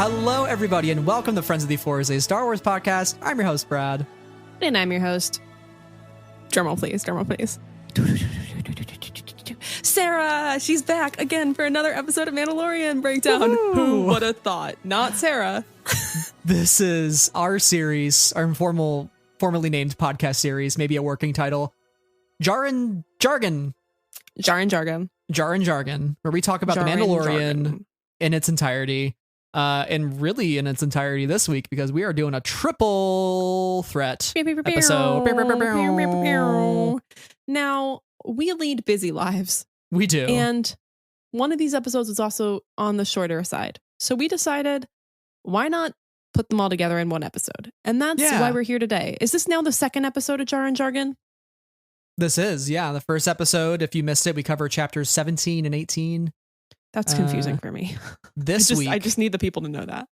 Hello, everybody, and welcome to Friends of the Force, a Star Wars podcast. I'm your host, Brad. And I'm your host. Drumroll, please. Drumroll, please. Sarah! She's back again for another episode of Mandalorian Breakdown. Woo-hoo. Who would have thought? Not Sarah. This is our series, our formerly named podcast series, maybe a working title, DJARIN JARGON. DJARIN JARGON. DJARIN JARGON, where we talk about the Mandalorian in its entirety. And really in its entirety this week, because we are doing a triple threat episode. Now, we lead busy lives. We do. And one of these episodes is also on the shorter side. So we decided, why not put them all together in one episode? And that's why we're here today. Is this now the second episode of DJARIN JARGON? This is, the first episode. If you missed it, we cover chapters 17 and 18. That's confusing for me. This week, I just need the people to know that.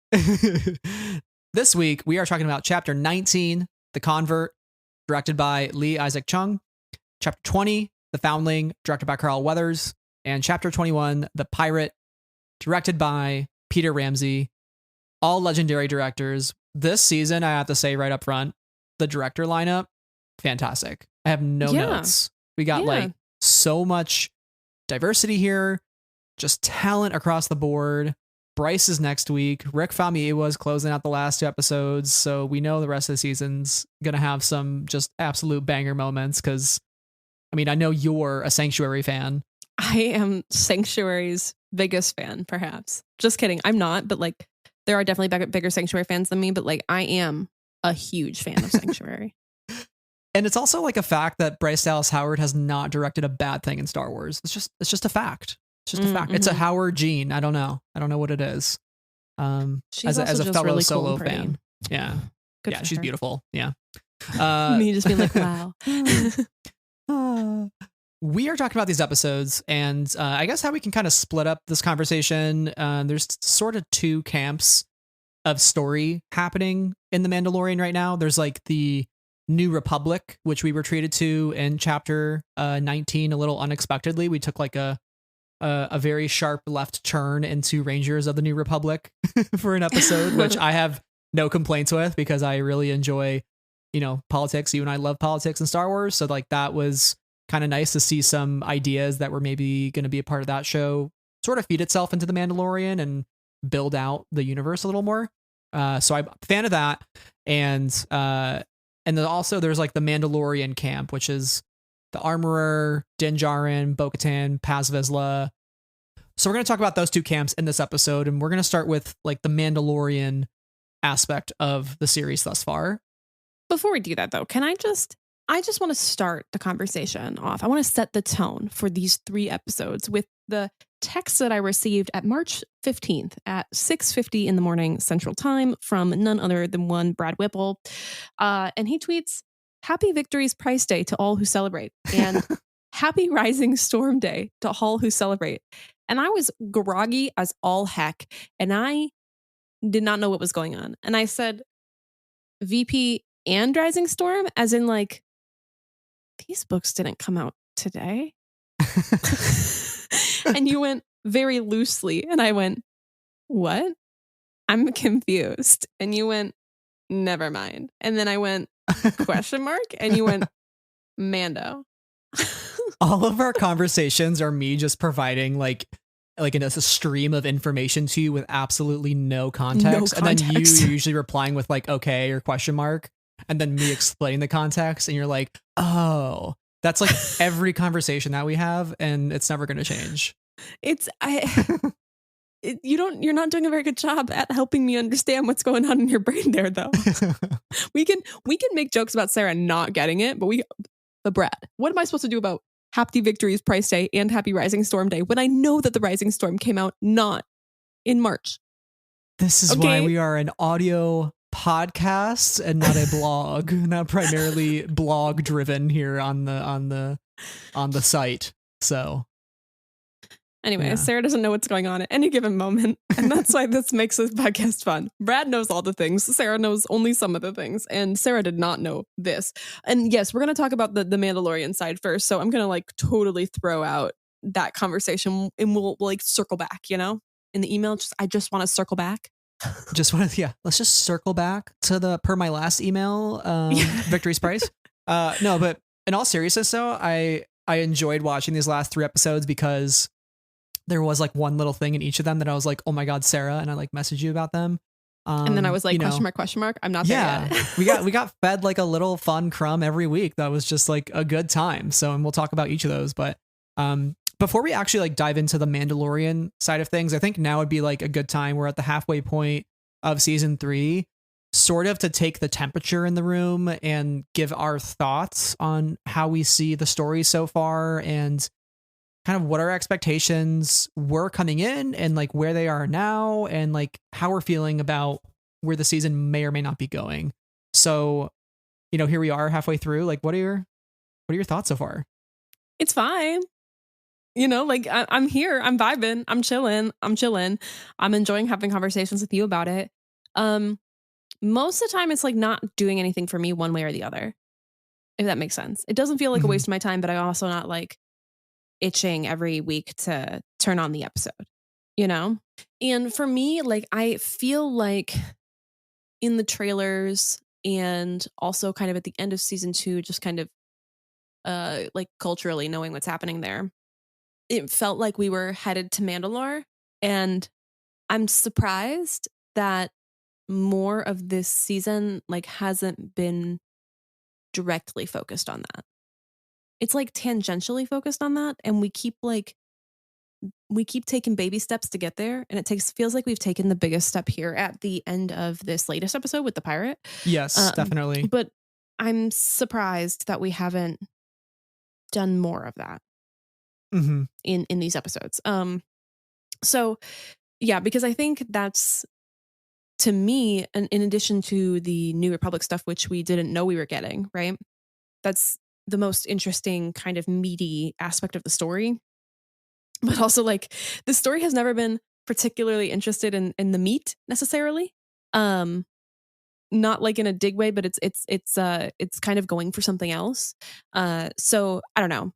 This week, we are talking about chapter 19, The Convert, directed by Lee Isaac Chung. Chapter 20, The Foundling, directed by Carl Weathers. And chapter 21, The Pirate, directed by Peter Ramsey. All legendary directors. This season, I have to say right up front, the director lineup, fantastic. I have no notes. We got so much diversity here. Just talent across the board. Bryce is next week. Rick Famuyiwa is closing out the last two episodes, so we know the rest of the season's gonna have some just absolute banger moments. Because, I mean, I know you're a Sanctuary fan. I am Sanctuary's biggest fan, perhaps. Just kidding. I'm not, but like, there are definitely bigger Sanctuary fans than me. But like, I am a huge fan of Sanctuary. And it's also like a fact that Bryce Dallas Howard has not directed a bad thing in Star Wars. It's just a fact. It's just a fact. Mm-hmm. It's a Howard gene. I don't know what it is. She's as a fellow really solo cool fan. Yeah. Good yeah, for she's her. beautiful. Yeah. Me just being like, wow. We are talking about these episodes, and I guess how we can kind of split up this conversation. There's sort of two camps of story happening in The Mandalorian right now. There's like the New Republic, which we were treated to in chapter 19 a little unexpectedly. We took like a very sharp left turn into Rangers of the New Republic for an episode, which I have no complaints with because I really enjoy, politics. You and I love politics in Star Wars. So like that was kind of nice to see some ideas that were maybe going to be a part of that show sort of feed itself into The Mandalorian and build out the universe a little more. So I'm a fan of that. And then also there's like the Mandalorian camp, which is the Armorer, Din Djarin, Bo-Katan, Paz Vizsla. So we're going to talk about those two camps in this episode, and we're going to start with like the Mandalorian aspect of the series thus far. Before we do that, though, I just want to start the conversation off. I want to set the tone for these 3 episodes with the text that I received at March 15th at 6:50 in the morning Central Time from none other than one Brad Whipple. And he tweets, "Happy Victory's Price Day to all who celebrate, and Happy Rising Storm Day to all who celebrate." And I was groggy as all heck, and I did not know what was going on. And I said, VP and Rising Storm, as in like, these books didn't come out today. And you went very loosely, and I went, what? I'm confused. And you went, never mind. And then I went, question mark? And you went, Mando. All of our conversations are me just providing like a stream of information to you with absolutely no context. And then you usually replying with like, okay, or question mark. And then me explaining the context. And you're like, oh, that's like every conversation that we have. And it's never going to change. You're not doing a very good job at helping me understand what's going on in your brain there, though. we can make jokes about Sarah not getting it, but Brad, what am I supposed to do about Happy Victory's Price Day and Happy Rising Storm Day when I know that the Rising Storm came out not in March? This is why we are an audio podcast and not a blog, not primarily blog driven here on the site. So anyway, Sarah doesn't know what's going on at any given moment, and that's why this makes this podcast fun. Brad knows all the things. Sarah knows only some of the things, and Sarah did not know this. And yes, we're going to talk about the Mandalorian side first, so I'm going to like totally throw out that conversation, and we'll like circle back, in the email. I just want to circle back. just want to, let's just circle back to the per my last email, Victory's Price. No, but in all seriousness, though, I enjoyed watching these last 3 episodes because there was like one little thing in each of them that I was like, oh my God, Sarah, and I like messaged you about them. And then I was like, question mark. I'm not there yet. we got fed like a little fun crumb every week. That was just like a good time. So, and we'll talk about each of those. But before we actually like dive into the Mandalorian side of things, I think now would be like a good time. We're at the halfway point of season 3, sort of to take the temperature in the room and give our thoughts on how we see the story so far and kind of what our expectations were coming in and like where they are now and like how we're feeling about where the season may or may not be going. So, here we are halfway through. Like, what are your thoughts so far? It's fine. Like I'm here, I'm vibing, I'm chilling. I'm enjoying having conversations with you about it. Most of the time it's like not doing anything for me one way or the other, if that makes sense. It doesn't feel like a waste of my time, but I also not like itching every week to turn on the episode, And for me, like I feel like in the trailers and also kind of at the end of season 2, just kind of like culturally knowing what's happening there, it felt like we were headed to Mandalore, and I'm surprised that more of this season like hasn't been directly focused on that. It's like tangentially focused on that, and we keep taking baby steps to get there, and feels like we've taken the biggest step here at the end of this latest episode with the pirate. Yes, definitely. But I'm surprised that we haven't done more of that in these episodes. So yeah, because I think that's, to me, and in addition to the New Republic stuff, which we didn't know we were getting, right? That's the most interesting kind of meaty aspect of the story. But also like the story has never been particularly interested in the meat necessarily. Not like in a dig way, but it's kind of going for something else. So I don't know.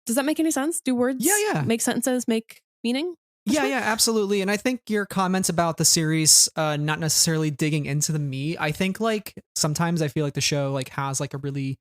Does that make any sense? Do words make sentences, make meaning? Yeah, absolutely. And I think your comments about the series not necessarily digging into the meat, I think like sometimes I feel like the show like has like a really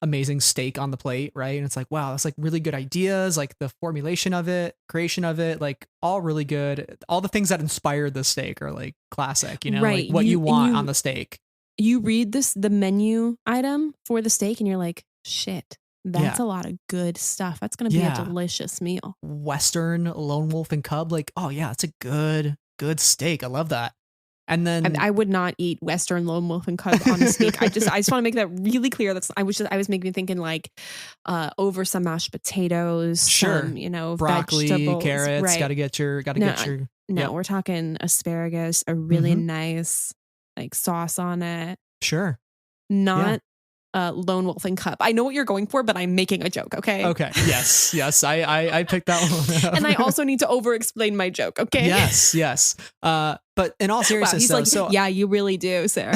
amazing steak on the plate, right? And it's like, wow, that's like really good ideas, like the formulation of it, creation of it, like all really good. All the things that inspired the steak are like classic, right. Like what you want on the steak. You read the menu item for the steak and you're like, shit, that's a lot of good stuff. That's going to be a delicious meal. Western lone wolf and cub, like, oh yeah, it's a good steak. I love that. And then I would not eat Western lone wolf and cub on a steak. I just want to make that really clear. I was making me thinking like over some mashed potatoes, some, broccoli, vegetables, carrots. Right. Gotta get your. No, we're talking asparagus, a really nice like sauce on it. Sure. Not lone wolf and cub. I know what you're going for, but I'm making a joke. Okay. Yes. I picked that one up. And I also need to over explain my joke. Okay. Yes. But in all seriousness, wow, he's like, yeah, you really do, Sarah.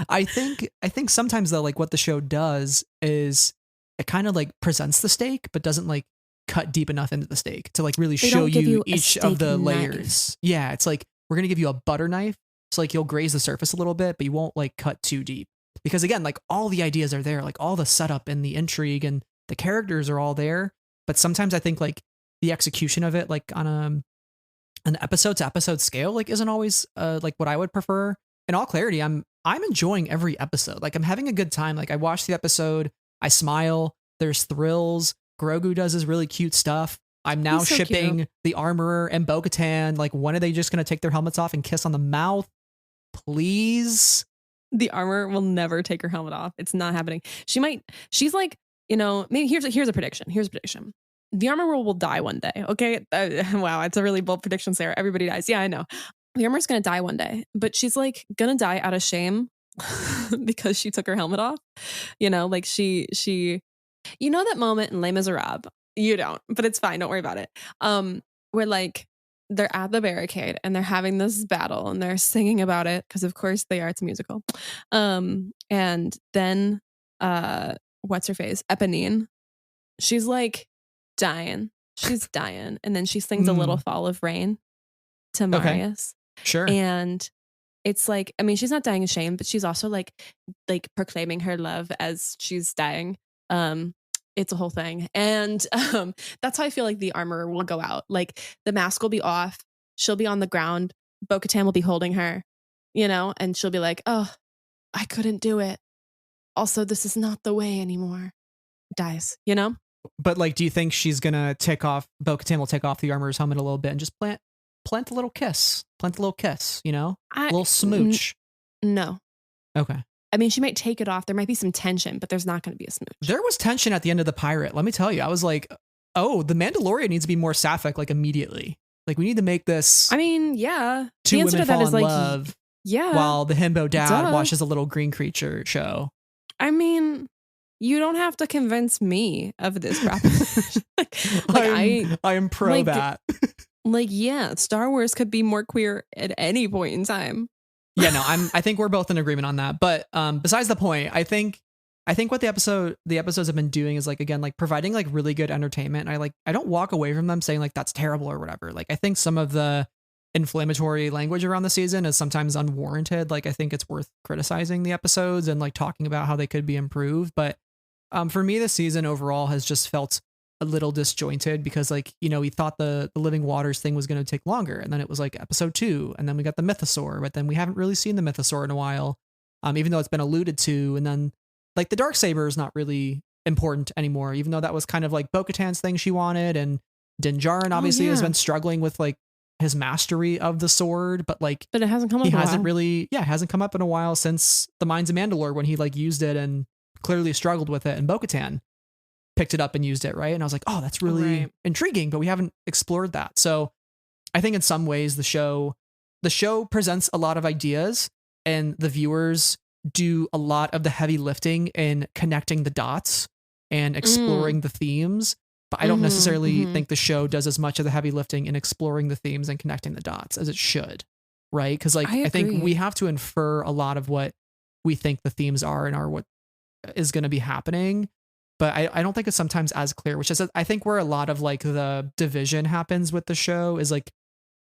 I think sometimes though, like what the show does is it kind of like presents the steak, but doesn't like cut deep enough into the steak to like really show you each of the layers. Yeah. It's like, we're going to give you a butter knife. So like you'll graze the surface a little bit, but you won't like cut too deep. Because again, like all the ideas are there, like all the setup and the intrigue and the characters are all there. But sometimes I think like the execution of it, like on an episode to episode scale, like isn't always like what I would prefer. In all clarity, I'm enjoying every episode. Like I'm having a good time. Like I watch the episode, I smile. There's thrills. Grogu does his really cute stuff. I'm now shipping the Armorer and Bo-Katan. Like when are they just going to take their helmets off and kiss on the mouth? Please. The Armor will never take her helmet off. It's not happening. She's like, maybe here's a prediction. The Armor will die one day. Okay. Wow. It's a really bold prediction, Sarah. Everybody dies. Yeah, I know. The Armor's going to die one day, but she's like going to die out of shame because she took her helmet off. Like she, that moment in Les Miserables, you don't, but it's fine. Don't worry about it. Where like, they're at the barricade and they're having this battle and they're singing about it because of course they are. It's a musical. And then what's her face? Eponine. She's like dying. She's dying. And then she sings a little fall of rain to Marius. Sure. And it's like, I mean, she's not dying of shame, but she's also like proclaiming her love as she's dying. It's a whole thing. And that's how I feel like the armor will go out. Like the mask will be off. She'll be on the ground. Bo-Katan will be holding her, you know, and she'll be like, oh, I couldn't do it. Also, this is not the way anymore. Dies, you know? But like, do you think she's gonna Bo-Katan will take off the armor's helmet a little bit and just plant a little kiss, you know, a little smooch? No. Okay. I mean, she might take it off. There might be some tension, but there's not going to be a smooch. There was tension at the end of the pirate. Let me tell you, I was like, oh, the Mandalorian needs to be more sapphic, like immediately. Like we need to make this. I mean, yeah. Two the answer women to that fall is in like, love. Yeah. While the himbo dad watches a little green creature show. I mean, you don't have to convince me of this proposition. I am pro that. Like, yeah, Star Wars could be more queer at any point in time. Yeah, no, I think we're both in agreement on that. But besides the point, I think what the episodes have been doing is like, again, like providing like really good entertainment. I don't walk away from them saying like that's terrible or whatever. Like I think some of the inflammatory language around the season is sometimes unwarranted. Like I think it's worth criticizing the episodes and like talking about how they could be improved. But for me, the season overall has just felt a little disjointed because like, you know, we thought the living waters thing was going to take longer, and then it was like episode 2, and then we got the Mythosaur, but then we haven't really seen the Mythosaur in a while, even though it's been alluded to. And then like the Darksaber is not really important anymore, even though that was kind of like Bo-Katan's thing she wanted, and Din Djarin obviously has been struggling with like his mastery of the sword, but it hasn't come up. Hasn't come up in a while since the Mines of Mandalore, when he like used it and clearly struggled with it, and Bo-Katan picked it up and used it, right? And I was like, oh, that's really intriguing, but we haven't explored that. So I think in some ways the show presents a lot of ideas, and the viewers do a lot of the heavy lifting in connecting the dots and exploring the themes. But I don't necessarily think the show does as much of the heavy lifting in exploring the themes and connecting the dots as it should, right? Because like I think we have to infer a lot of what we think the themes are and are what is going to be happening. But I don't think it's sometimes as clear, which is I think where a lot of like the division happens with the show is like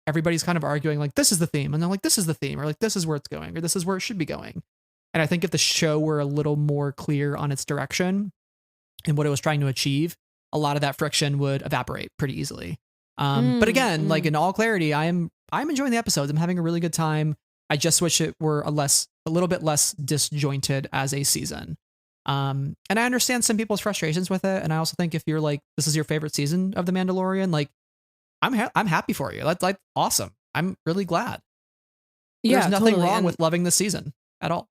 everybody's kind of arguing like this is the theme, and they're like this is the theme, or like this is where it's going, or this is where it should be going. And I think if the show were a little more clear on its direction and what it was trying to achieve, a lot of that friction would evaporate pretty easily. But again, like in all clarity, I'm enjoying the episodes. I'm having a really good time. I just wish it were a little bit less disjointed as a season. And I understand some people's frustrations with it. And I also think if you're like, this is your favorite season of The Mandalorian, like I'm happy for you. That's like awesome. I'm really glad. Yeah, there's nothing wrong with loving this season at all.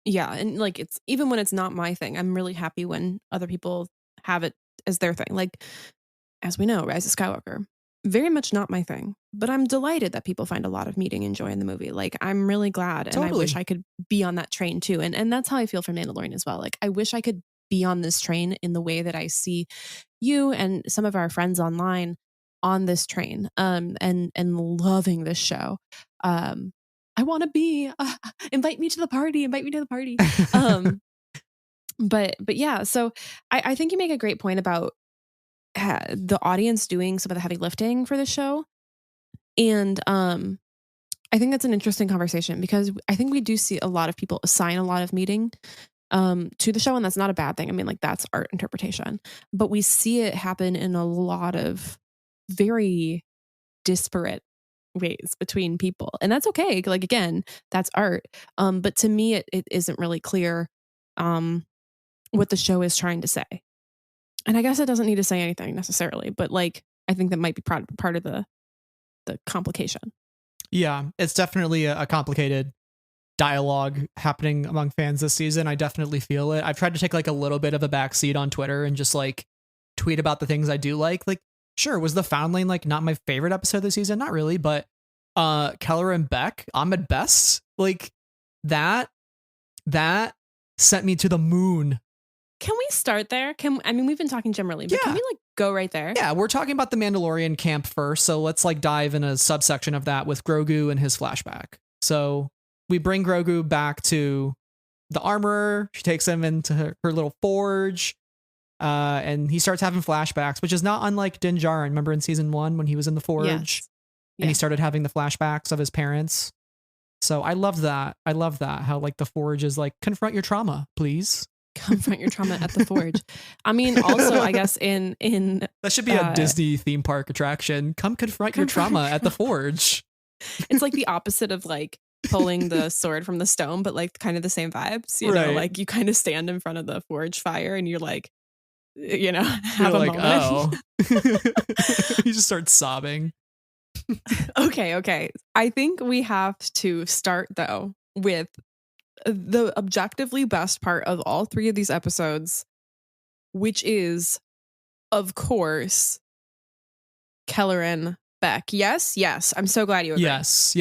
Yeah. And like, it's even when it's not my thing, I'm really happy when other people have it as their thing. Like, as we know, Rise of Skywalker, very much not my thing, but I'm delighted that people find a lot of meaning and joy in the movie. Like, I'm really glad. And I wish I could be on that train too. And that's how I feel for Mandalorian as well. Like, I wish I could be on this train in the way that I see you and some of our friends online on this train, and loving this show. I want to be, invite me to the party. But yeah, so I think you make a great point about the audience doing some of the heavy lifting for the show. And I think that's an interesting conversation, because I think we do see a lot of people assign a lot of meaning to the show, and that's not a bad thing. I mean, like, that's art interpretation, but we see it happen in a lot of very disparate ways between people, and that's okay. Like, again, that's art. But to me, it isn't really clear what the show is trying to say. And I guess it doesn't need to say anything necessarily, but like, I think that might be part of the complication. Yeah, it's definitely a complicated dialogue happening among fans this season. I definitely feel it. I've tried to take like a little bit of a backseat on Twitter and just like tweet about the things I do like. Like, sure, was the Foundling like not my favorite episode this season? Not really, but Keller and Beck, Ahmed Best, like that sent me to the moon. Can we start there? We've been talking generally, but can we like go right there? Yeah, we're talking about the Mandalorian camp first, so let's like dive in a subsection of that with Grogu and his flashback. So we bring Grogu back to the armorer. She takes him into her little forge, and he starts having flashbacks, which is not unlike Din Djarin. Remember in season 1 when he was in the forge? Yes. and he started having the flashbacks of his parents. So I love that. I love that. How like the Forge is like, confront your trauma, please. Confront your trauma at the Forge. I mean, also, I guess in that should be a Disney theme park attraction. Come confront your trauma at the Forge. It's like the opposite of like pulling the sword from the stone, but like kind of the same vibes. You know, like you kind of stand in front of the Forge fire and you're like, you know, have a moment. Oh. You just start sobbing. Okay. I think we have to start though with the objectively best part of all 3 of these episodes, which is, of course, Kelleran Beck. Yes. I'm so glad you agree. Yes.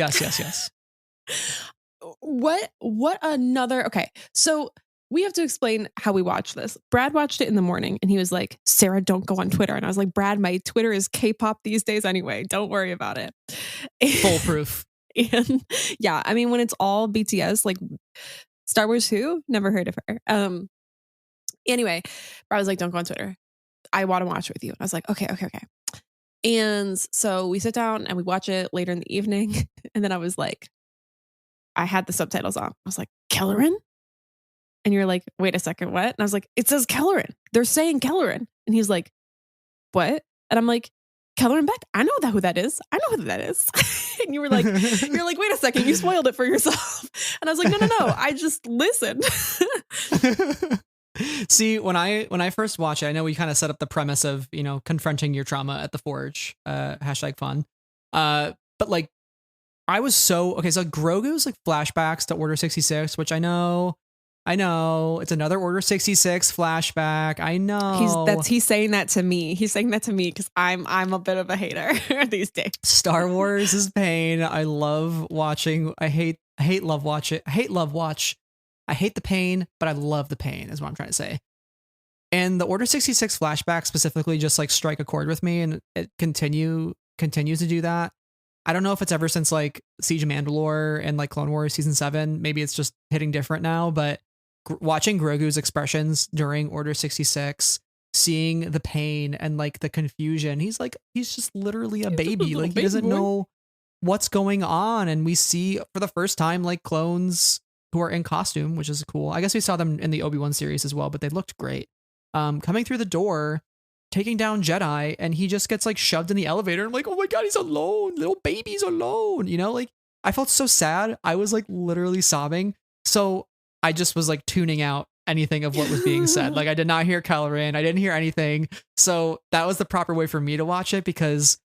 What another... Okay, so we have to explain how we watched this. Brad watched it in the morning and he was like, Sarah, don't go on Twitter. And I was like, Brad, my Twitter is K-pop these days anyway. Don't worry about it. Foolproof. And yeah, I mean, when it's all BTS, like Star Wars Who? Never heard of her. Anyway, Brad was like, don't go on Twitter. I want to watch it with you. And I was like, okay. And so we sit down and we watch it later in the evening. And then I was like, I had the subtitles on. I was like, Kelleran? And you're like, wait a second, what? And I was like, it says Kelleran. They're saying Kelleran. And he's like, what? And I'm like, Kelleran Beck? I know who that is. I know who that is. And you're like, wait a second, you spoiled it for yourself. And I was like, no, I just listened. See, when I first watched it, I know we kind of set up the premise of, you know, confronting your trauma at the Forge, #fun. But like, I was so Grogu's like flashbacks to Order 66, which I know it's another Order 66 flashback. I know he's saying that to me. He's saying that to me because I'm a bit of a hater these days. Star Wars is pain. I love watching. I hate love watch it. I hate love watch. I hate the pain, but I love the pain is what I'm trying to say. And the Order 66 flashback specifically just like strike a chord with me, and it continues to do that. I don't know if it's ever since like Siege of Mandalore and like Clone Wars season 7. Maybe it's just hitting different now, but watching Grogu's expressions during Order 66, seeing the pain and like the confusion, he's just literally a baby. Like he doesn't know what's going on. And we see for the first time like clones who are in costume, which is cool. I guess we saw them in the Obi-Wan series as well, but they looked great. Coming through the door, taking down Jedi, and he just gets like shoved in the elevator. I'm like, oh my God, he's alone. Little baby's alone. You know, like I felt so sad. I was like literally sobbing. So I just was like tuning out anything of what was being said. Like I did not hear Kelleran. I didn't hear anything. So that was the proper way for me to watch it, because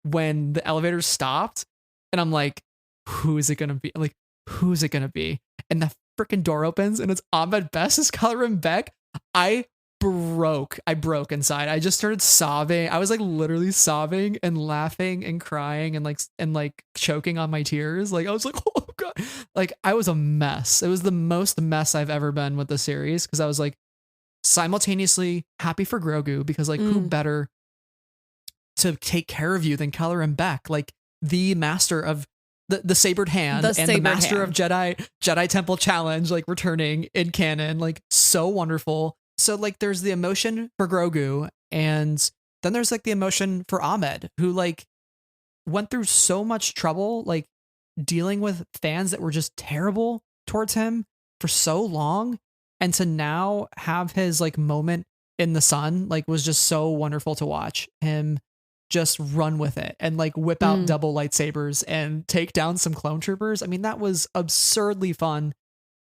when the elevator stopped and I'm like, who is it going to be? Like, who's it going to be? And the freaking door opens and it's Ahmed Best as Kelleran Beck. I broke inside. I just started sobbing. I was like literally sobbing and laughing and crying and like choking on my tears. Like I was like, oh God, like I was a mess. It was the most mess I've ever been with the series, because I was like simultaneously happy for Grogu, because like who better to take care of you than Kelleran Beck, like the master of the sabered hand and the master of Jedi Temple Challenge, like returning in canon, like so wonderful. So like there's the emotion for Grogu, and then there's like the emotion for Ahmed, who like went through so much trouble, like dealing with fans that were just terrible towards him for so long, and to now have his like moment in the sun, like was just so wonderful to watch him just run with it and like whip out double lightsabers and take down some clone troopers. I mean, that was absurdly fun.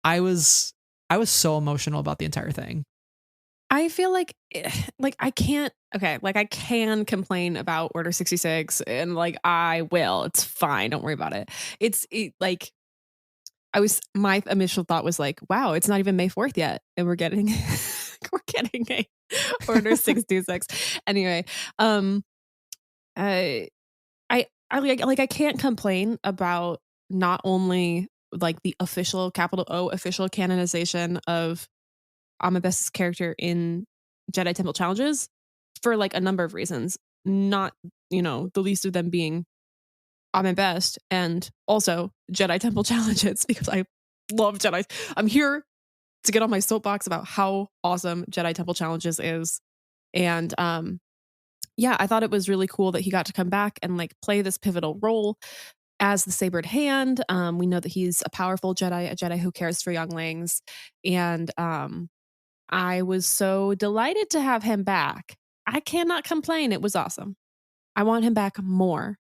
I was so emotional about the entire thing. I feel like I can't, like I can complain about Order 66 and like I will. It's fine. Don't worry about it. Like my initial thought was like, wow, it's not even May 4th yet. And we're getting a Order 66. Anyway, I can't complain about not only like the official capital O official canonization of Ahmed Best's character in Jedi Temple Challenges for like a number of reasons, not, you know, the least of them being Ahmed Best and also Jedi Temple Challenges, because I love Jedi. I'm here to get on my soapbox about how awesome Jedi Temple Challenges is. And yeah, I thought it was really cool that he got to come back and like play this pivotal role as the Sabered Hand. We know that he's a powerful Jedi, a Jedi who cares for younglings. And I was so delighted to have him back. I cannot complain. It was awesome. I want him back more.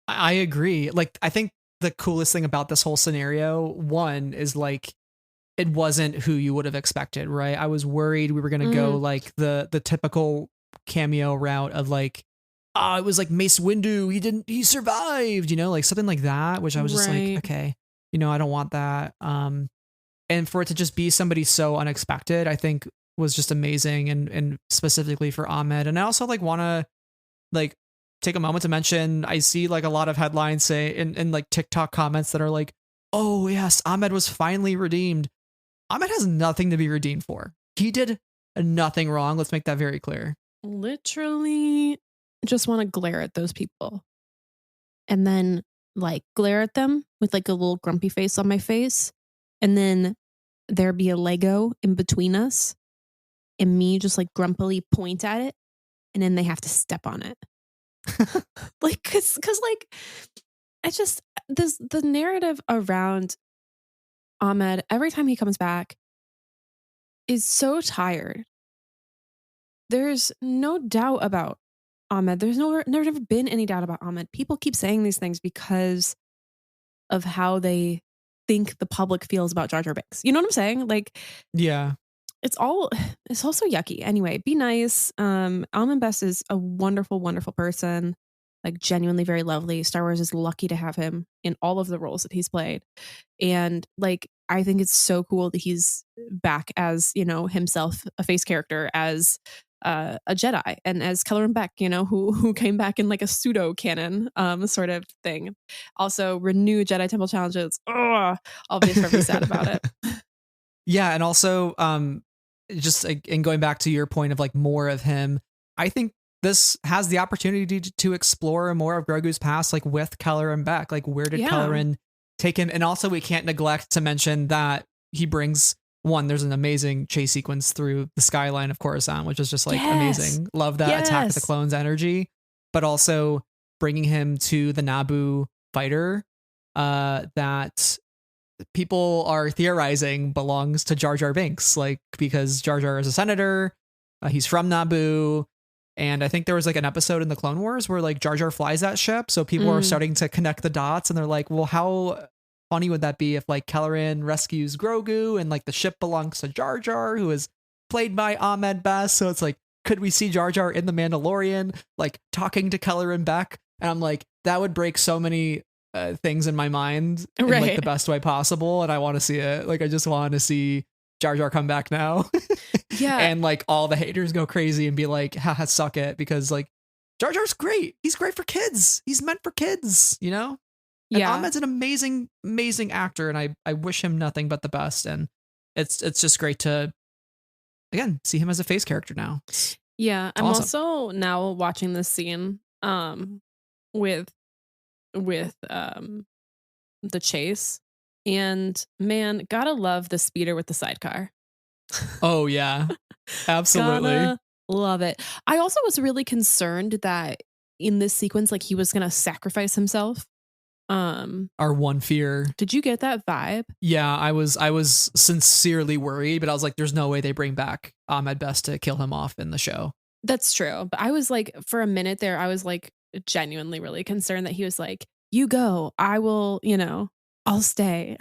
I agree. Like, I think the coolest thing about this whole scenario, one, is like, it wasn't who you would have expected, right? I was worried we were gonna go like the typical cameo route of like, it was like Mace Windu, he survived, like something like that, which I was just like, okay, I don't want that. And for it to just be somebody so unexpected, I think was just amazing, and specifically for Ahmed. And I also like want to like take a moment to mention, I see like a lot of headlines say in like TikTok comments that are like, oh yes, Ahmed was finally redeemed. Ahmed has nothing to be redeemed for. He did nothing wrong. Let's make that very clear. Literally just want to glare at those people and then like glare at them with like a little grumpy face on my face. And then there be a Lego in between us and me just like grumpily point at it. And then they have to step on it. Like, cause like, I just, the narrative around Ahmed, every time he comes back, is so tired. There's no doubt about Ahmed. There's never been any doubt about Ahmed. People keep saying these things because of how they think the public feels about Jar Jar Binks. You know what I'm saying? Like, yeah, it's all so yucky. Anyway, be nice. Ahmed Best is a wonderful, wonderful person. Like, genuinely very lovely. Star Wars is lucky to have him in all of the roles that he's played. And like, I think it's so cool that he's back as, himself, a face character, as a Jedi, and as Kelleran Beck, who came back in like a pseudo canon sort of thing. Also, renew Jedi Temple challenges. Oh, I'll be forever sad about it. Yeah, and also just like, and going back to your point of like more of him, I think this has the opportunity to explore more of Grogu's past, like with Kelleran Beck. Like, where did Kelleran take him? And also, we can't neglect to mention that he brings there's an amazing chase sequence through the skyline of Coruscant, which is just like amazing. Love that Attack of the Clones energy, but also bringing him to the Naboo fighter that people are theorizing belongs to Jar Jar Binks, like, because Jar Jar is a senator, he's from Naboo. And I think there was like an episode in the Clone Wars where like Jar Jar flies that ship. So people are starting to connect the dots, and they're like, well, how funny would that be if like Kelleran rescues Grogu and like the ship belongs to Jar Jar, who is played by Ahmed Best. So it's like, could we see Jar Jar in The Mandalorian, like talking to Kelleran Beck? And I'm like, that would break so many things in my mind in like the best way possible. And I want to see it. Like, I just want to see Jar Jar come back now. Yeah. And like all the haters go crazy and be like, haha, suck it. Because like Jar Jar's great. He's great for kids. He's meant for kids, And Ahmed's an amazing, amazing actor. And I wish him nothing but the best. And it's just great to, again, see him as a face character now. Yeah. I'm awesome. Also now watching this scene with the chase. And man, gotta love the speeder with the sidecar. Oh yeah, absolutely. Gotta love it. I also was really concerned that in this sequence, like, he was gonna sacrifice himself. Our one fear. Did you get that vibe? Yeah, I was sincerely worried, but I was like, there's no way they bring back Ahmed Best to kill him off in the show. That's true. But I was like, for a minute there, I was like genuinely really concerned that he was like, you go, I will, I'll stay.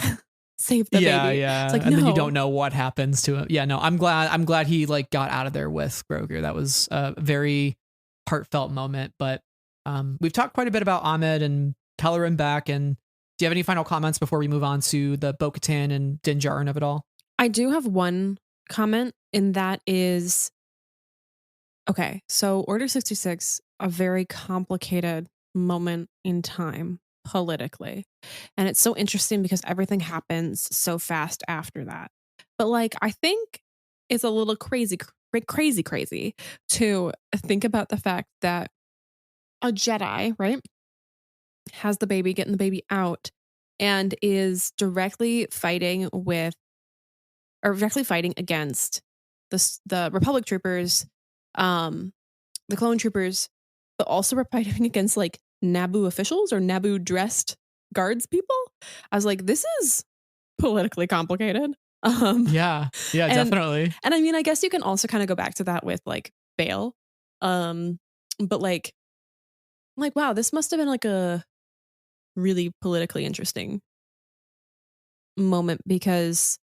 Save the baby. Yeah. Like, and then you don't know what happens to him. Yeah, no, I'm glad he like got out of there with Grogu. That was a very heartfelt moment. But we've talked quite a bit about Ahmed and Kelleran Beck. And do you have any final comments before we move on to the Bo-Katan and Din Djarin of it all? I do have one comment, and that is, okay, so Order 66, a very complicated moment in time politically. And it's so interesting because everything happens so fast after that. But like, I think it's a little crazy to think about the fact that a Jedi, right, has the baby, getting the baby out, and is directly fighting against the Republic troopers, the clone troopers, but also were fighting against like Naboo officials or Naboo dressed guards people. I was like, this is politically complicated. Yeah, and, definitely. And I mean, I guess you can also kind of go back to that with like Bail. But like, wow, this must have been like a really politically interesting moment, because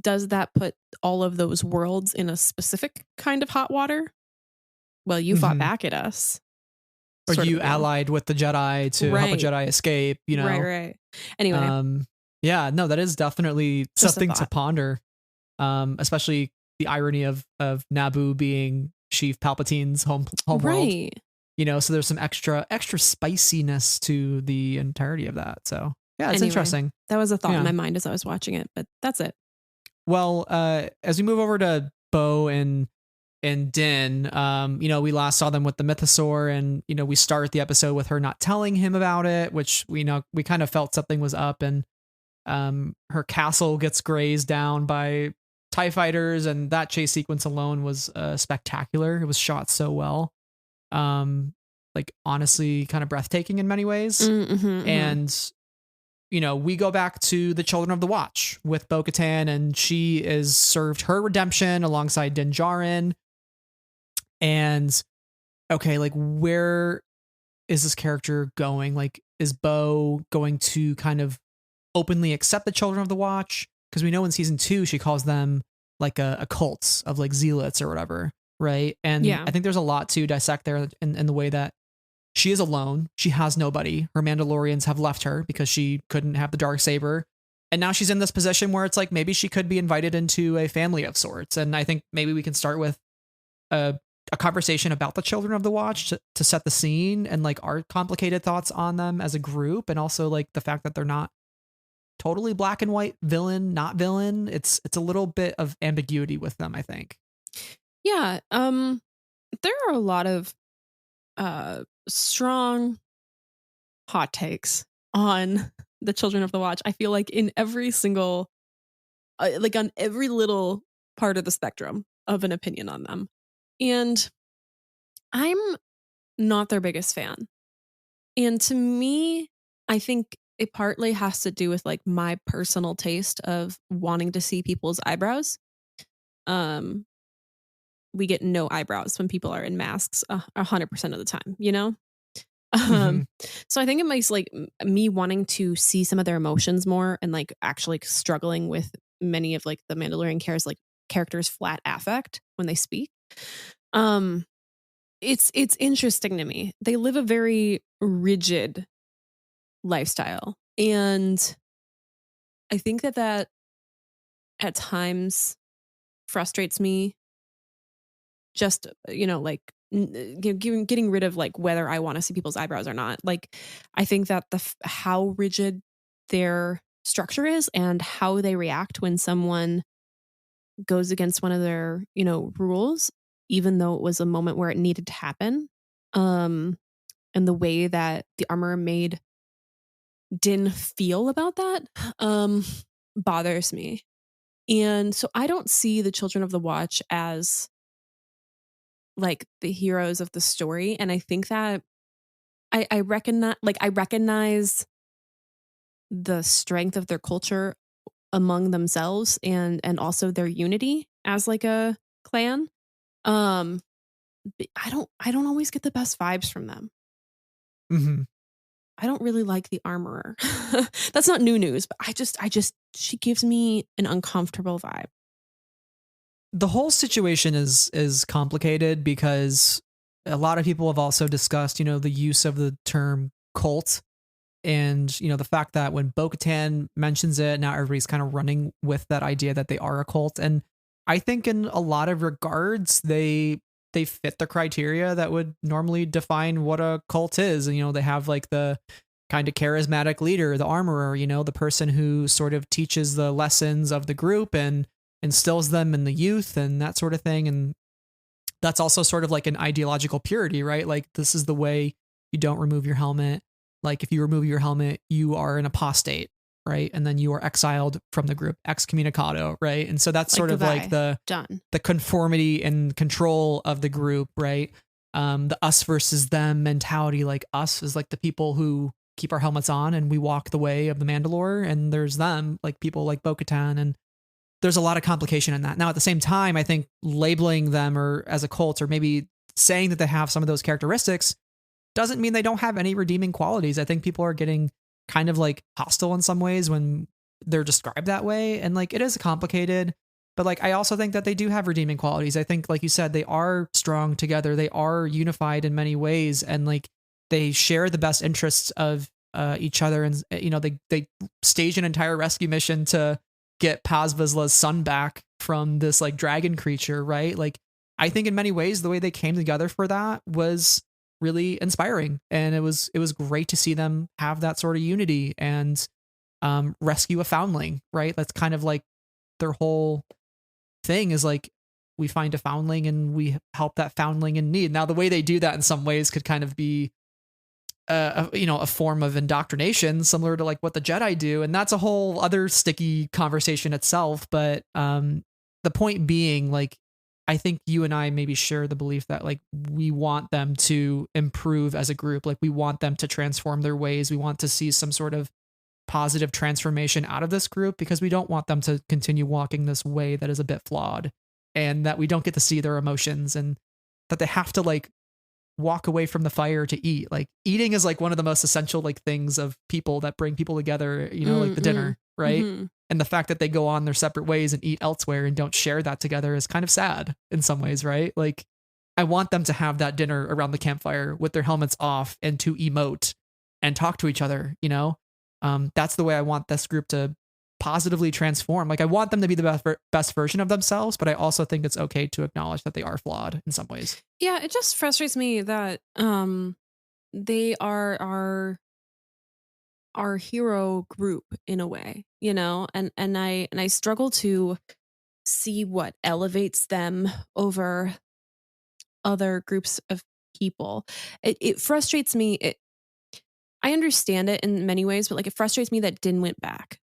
does that put all of those worlds in a specific kind of hot water? Well, you fought back at us. Or you allied with the Jedi to help a Jedi escape, you know? Right. Anyway. Yeah, no, that is definitely something to ponder. Especially the irony of Naboo being Sheev Palpatine's home world. Right. You know, so there's some extra spiciness to the entirety of that. So yeah, it's interesting. That was a thought in my mind as I was watching it, but that's it. Well, as we move over to Bo and Din, you know, we last saw them with the Mythosaur, and you know, we start the episode with her not telling him about it, which we kind of felt something was up, and her castle gets grazed down by TIE fighters, and that chase sequence alone was spectacular. It was shot so well. Like honestly kind of breathtaking in many ways. And you know, we go back to the Children of the Watch with Bo-Katan, and she is served her redemption alongside Din Djarin. And okay, like where is this character going? Like, is Bo going to kind of openly accept the Children of the Watch? Because we know in season 2 she calls them like a cult of like zealots or whatever, right? And I think there's a lot to dissect there in the way that she is alone. She has nobody. Her Mandalorians have left her because she couldn't have the Darksaber. And now she's in this position where it's like maybe she could be invited into a family of sorts. And I think maybe we can start with a conversation about the Children of the Watch to set the scene, and like our complicated thoughts on them as a group, and also like the fact that they're not totally black and white, villain, not villain. It's a little bit of ambiguity with them, I think. Yeah. There are a lot of strong hot takes on the Children of the Watch. I feel like in every single like on every little part of the spectrum of an opinion on them. And I'm not their biggest fan. And to me, I think it partly has to do with like my personal taste of wanting to see people's eyebrows. We get no eyebrows when people are in masks 100% of the time, you know? So I think it makes like me wanting to see some of their emotions more, and like actually struggling with many of like the Mandalorian characters' flat affect when they speak. It's interesting to me. They live a very rigid lifestyle, and I think that at times frustrates me. Just, you know, like getting rid of like whether I want to see people's eyebrows or not. Like, I think that how rigid their structure is and how they react when someone goes against one of their, you know, rules, even though it was a moment where it needed to happen. And the way that the armor made Din feel about that bothers me. And so I don't see the Children of the Watch as like the heroes of the story. And I think that I recognize the strength of their culture among themselves, and also their unity as like a clan. I don't always get the best vibes from them. I don't really like the armorer. That's not new news, but she gives me an uncomfortable vibe. The whole situation is complicated because a lot of people have also discussed, you know, the use of the term cult, and, you know, the fact that when Bo-Katan mentions it, now everybody's kind of running with that idea that they are a cult. And I think in a lot of regards, they fit the criteria that would normally define what a cult is. And, you know, they have like the kind of charismatic leader, the armorer, you know, the person who sort of teaches the lessons of the group and instills them in the youth and that sort of thing. And that's also sort of like an ideological purity, right? Like, this is the way you don't remove your helmet. Like, if you remove your helmet, you are an apostate. right? And then you are exiled from the group, excommunicado, right? And so that's Like, sort of goodbye. like the Done. conformity and control of the group, right? The us versus them mentality. Like us is like the people who keep our helmets on and we walk the way of the Mandalore, and there's them, like people like Bo-Katan, and there's a lot of complication in that. Now, at the same time, I think labeling them or as a cult, or maybe saying that they have some of those characteristics, doesn't mean they don't have any redeeming qualities. I think people are getting kind of like hostile in some ways when they're described that way. And like, it is complicated, but like, I also think that they do have redeeming qualities. I think, like you said, they are strong together. They are unified in many ways. And like, they share the best interests of each other. And, you know, they stage an entire rescue mission to get Paz Vizsla's son back from this like dragon creature, right? Like, I think in many ways, the way they came together for that was really inspiring, and it was great to see them have that sort of unity and rescue a foundling, right? That's kind of like their whole thing, is like, we find a foundling and we help that foundling in need. Now, the way they do that in some ways could kind of be a form of indoctrination, similar to like what the Jedi do, and that's a whole other sticky conversation itself. But the point being, like, I think you and I maybe share the belief that like we want them to improve as a group. Like, we want them to transform their ways. We want to see some sort of positive transformation out of this group, because we don't want them to continue walking this way that is a bit flawed, and that we don't get to see their emotions, and that they have to like walk away from the fire to eat. Like, eating is like one of the most essential like things of people that bring people together, you know, like the dinner, right? Mm-hmm. And the fact that they go on their separate ways and eat elsewhere and don't share that together is kind of sad in some ways, right? Like, I want them to have that dinner around the campfire with their helmets off and to emote and talk to each other, you know? That's the way I want this group to positively transform. Like, I want them to be the best version of themselves, but I also think it's okay to acknowledge that they are flawed in some ways. Yeah, it just frustrates me that they are our hero group in a way, you know, and I struggle to see what elevates them over other groups of people. It frustrates me. I understand it in many ways, but like, it frustrates me that Din went back.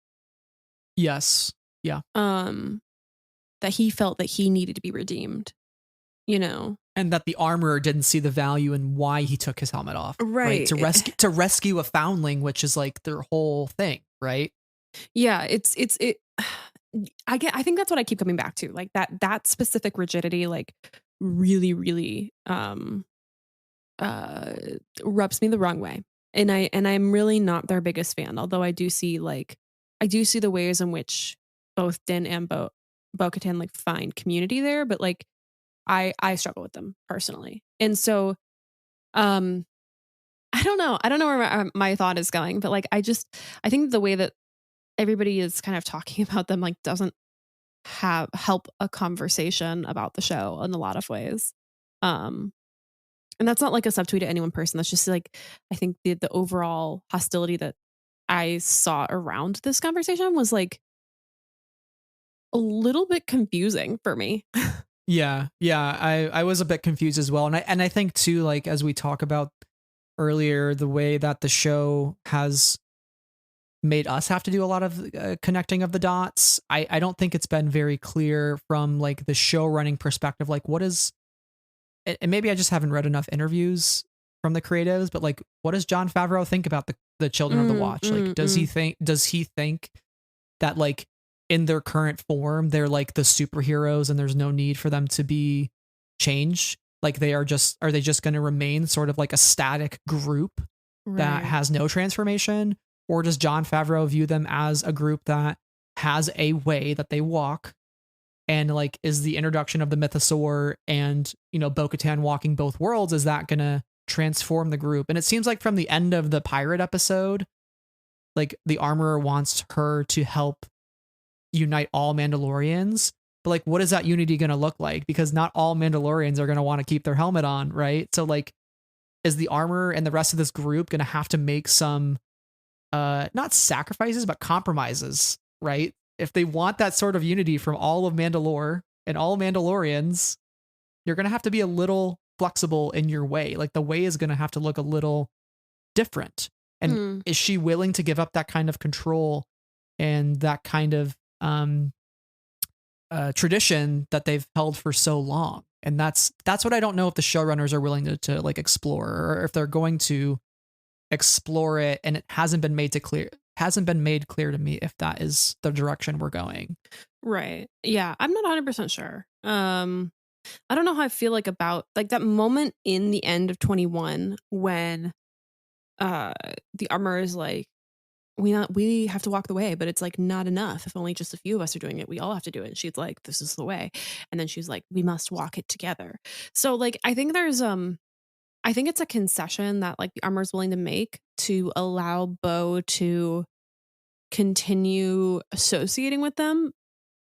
Yes. Yeah. That he felt that he needed to be redeemed, you know. And that the armorer didn't see the value in why he took his helmet off. Right. To rescue a foundling, which is like their whole thing, right? Yeah, I think that's what I keep coming back to. Like, that specific rigidity, like, really, really rubs me the wrong way. And I'm really not their biggest fan, although I do see the ways in which both Din and Bo-Katan like find community there, but like, I struggle with them personally. And so I don't know where my thought is going, but like, I think the way that everybody is kind of talking about them like doesn't help a conversation about the show in a lot of ways. And that's not like a subtweet to any one person. That's just like, I think the overall hostility that I saw around this conversation was like a little bit confusing for me. Yeah. I was a bit confused as well. And I think too, like, as we talk about earlier, the way that the show has made us have to do a lot of connecting of the dots. I don't think it's been very clear from like the show running perspective, like what is, and maybe I just haven't read enough interviews from the creatives, but like, what does Jon Favreau think about the Children of the Watch? Like, does he think that like in their current form, they're like the superheroes and there's no need for them to be changed? Like, are they just going to remain sort of like a static group that has no transformation? Or does Jon Favreau view them as a group that has a way that they walk, and like, is the introduction of the Mythosaur and, you know, Bo-Katan walking both worlds, is that going to transform the group? And it seems like from the end of the pirate episode, like the armorer wants her to help unite all Mandalorians. But like, what is that unity going to look like? Because not all Mandalorians are going to want to keep their helmet on, right? So like, is the armorer and the rest of this group going to have to make some not sacrifices, but compromises, right? If they want that sort of unity from all of Mandalore and all Mandalorians, you're going to have to be a little flexible in your way. Like, the way is going to have to look a little different. And is she willing to give up that kind of control and that kind of tradition that they've held for so long. And that's what I don't know if the showrunners are willing to like explore, or if they're going to explore it, and it hasn't been made clear to me if that is the direction we're going. Right. Yeah, I'm not 100% sure. I don't know how I feel like about like that moment in the end of 21 when the armor is like, we have to walk the way, but it's like not enough. If only just a few of us are doing it, we all have to do it. And she's like, this is the way. And then she's like, we must walk it together. So like I think there's I think it's a concession that like the armor is willing to make to allow Bo to continue associating with them,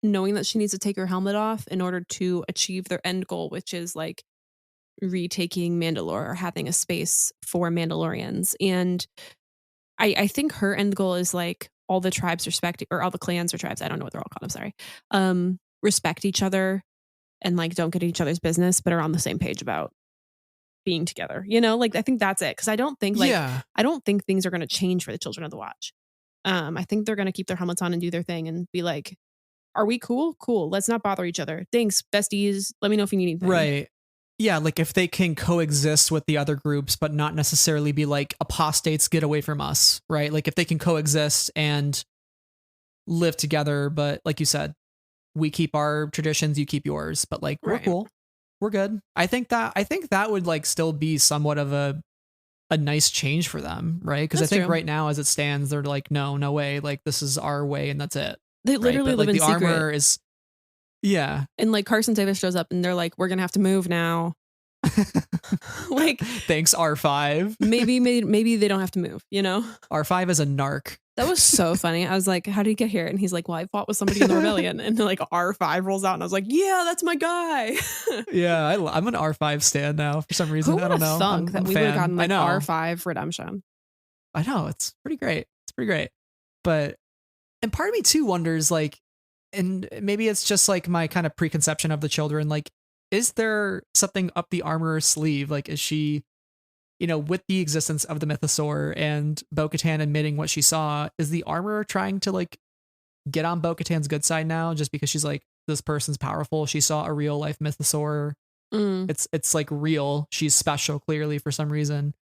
knowing that she needs to take her helmet off in order to achieve their end goal, which is like retaking Mandalore or having a space for Mandalorians. And I think her end goal is like all the tribes respect, or all the clans or tribes, I don't know what they're all called, I'm sorry, respect each other and like don't get in each other's business, but are on the same page about being together, you know, like I think that's it. Cause I don't think I don't think things are going to change for the Children of the Watch. I think they're going to keep their helmets on and do their thing and be like, are we cool? Cool. Let's not bother each other. Thanks, besties. Let me know if you need anything. Right. Yeah, like if they can coexist with the other groups, but not necessarily be like apostates, get away from us, right? Like if they can coexist and live together, but like you said, we keep our traditions, you keep yours, but like we're cool, we're good. I think that would like still be somewhat of a nice change for them, right? Because I think true. right now, as it stands, they're like, no way, like this is our way and that's it. They literally right? live Like in the secret. armor is. Yeah. And like Carson Davis shows up and they're like, we're going to have to move now. Like, thanks, R5. maybe they don't have to move, you know? R5 is a narc. That was so funny. I was like, how did he get here? And he's like, well, I fought with somebody in the rebellion. And then like R5 rolls out and I was like, yeah, that's my guy. Yeah, I'm an R5 stan now for some reason. Who I don't know. Thunk that we would have gotten like I know. R5 redemption. I know, it's pretty great. But, and part of me too wonders like, and maybe it's just like my kind of preconception of the children, like, is there something up the armorer's sleeve? Like, is she, you know, with the existence of the Mythosaur and Bo-Katan admitting what she saw, is the armorer trying to like get on Bo-Katan's good side now just because she's like, this person's powerful? She saw a real life Mythosaur. It's like real. She's special, clearly, for some reason.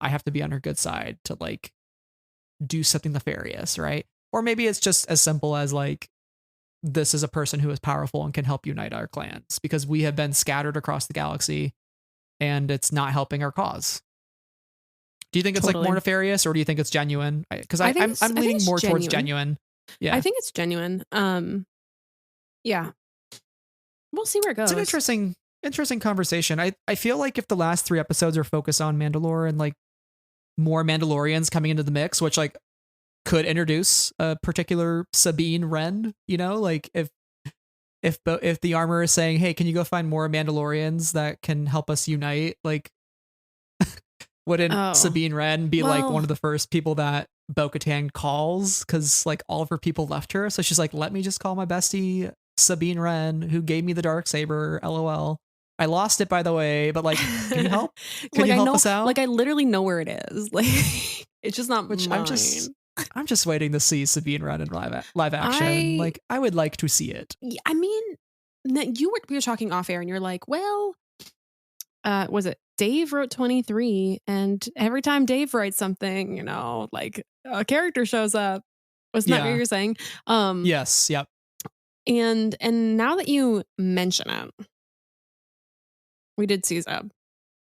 I have to be on her good side to like do something nefarious, right? Or maybe it's just as simple as like, this is a person who is powerful and can help unite our clans because we have been scattered across the galaxy and it's not helping our cause. Do you think it's like more nefarious, or do you think it's genuine? Because I'm leaning more towards genuine. Yeah, I think it's genuine. Yeah, we'll see where it goes. It's an interesting conversation. I feel like if the last 3 episodes are focused on Mandalore and like more Mandalorians coming into the mix, which like could introduce a particular Sabine Wren, you know, like if the armor is saying, hey, can you go find more Mandalorians that can help us unite? Like, wouldn't Sabine Wren be like one of the first people that Bo-Katan calls? Because like all of her people left her. So she's like, let me just call my bestie Sabine Wren, who gave me the Darksaber, LOL. I lost it, by the way, but like, can you help? Can you help us out? Like, I literally know where it is. Like, it's just not mine. I'm just waiting to see Sabine Wren in live action. Like, I would like to see it. I mean, we were talking off air and you're like, well, was it Dave wrote 23 and every time Dave writes something, you know, like a character shows up. Wasn't that what you were saying? Yes. Yep. And now that you mention it, we did see Zeb.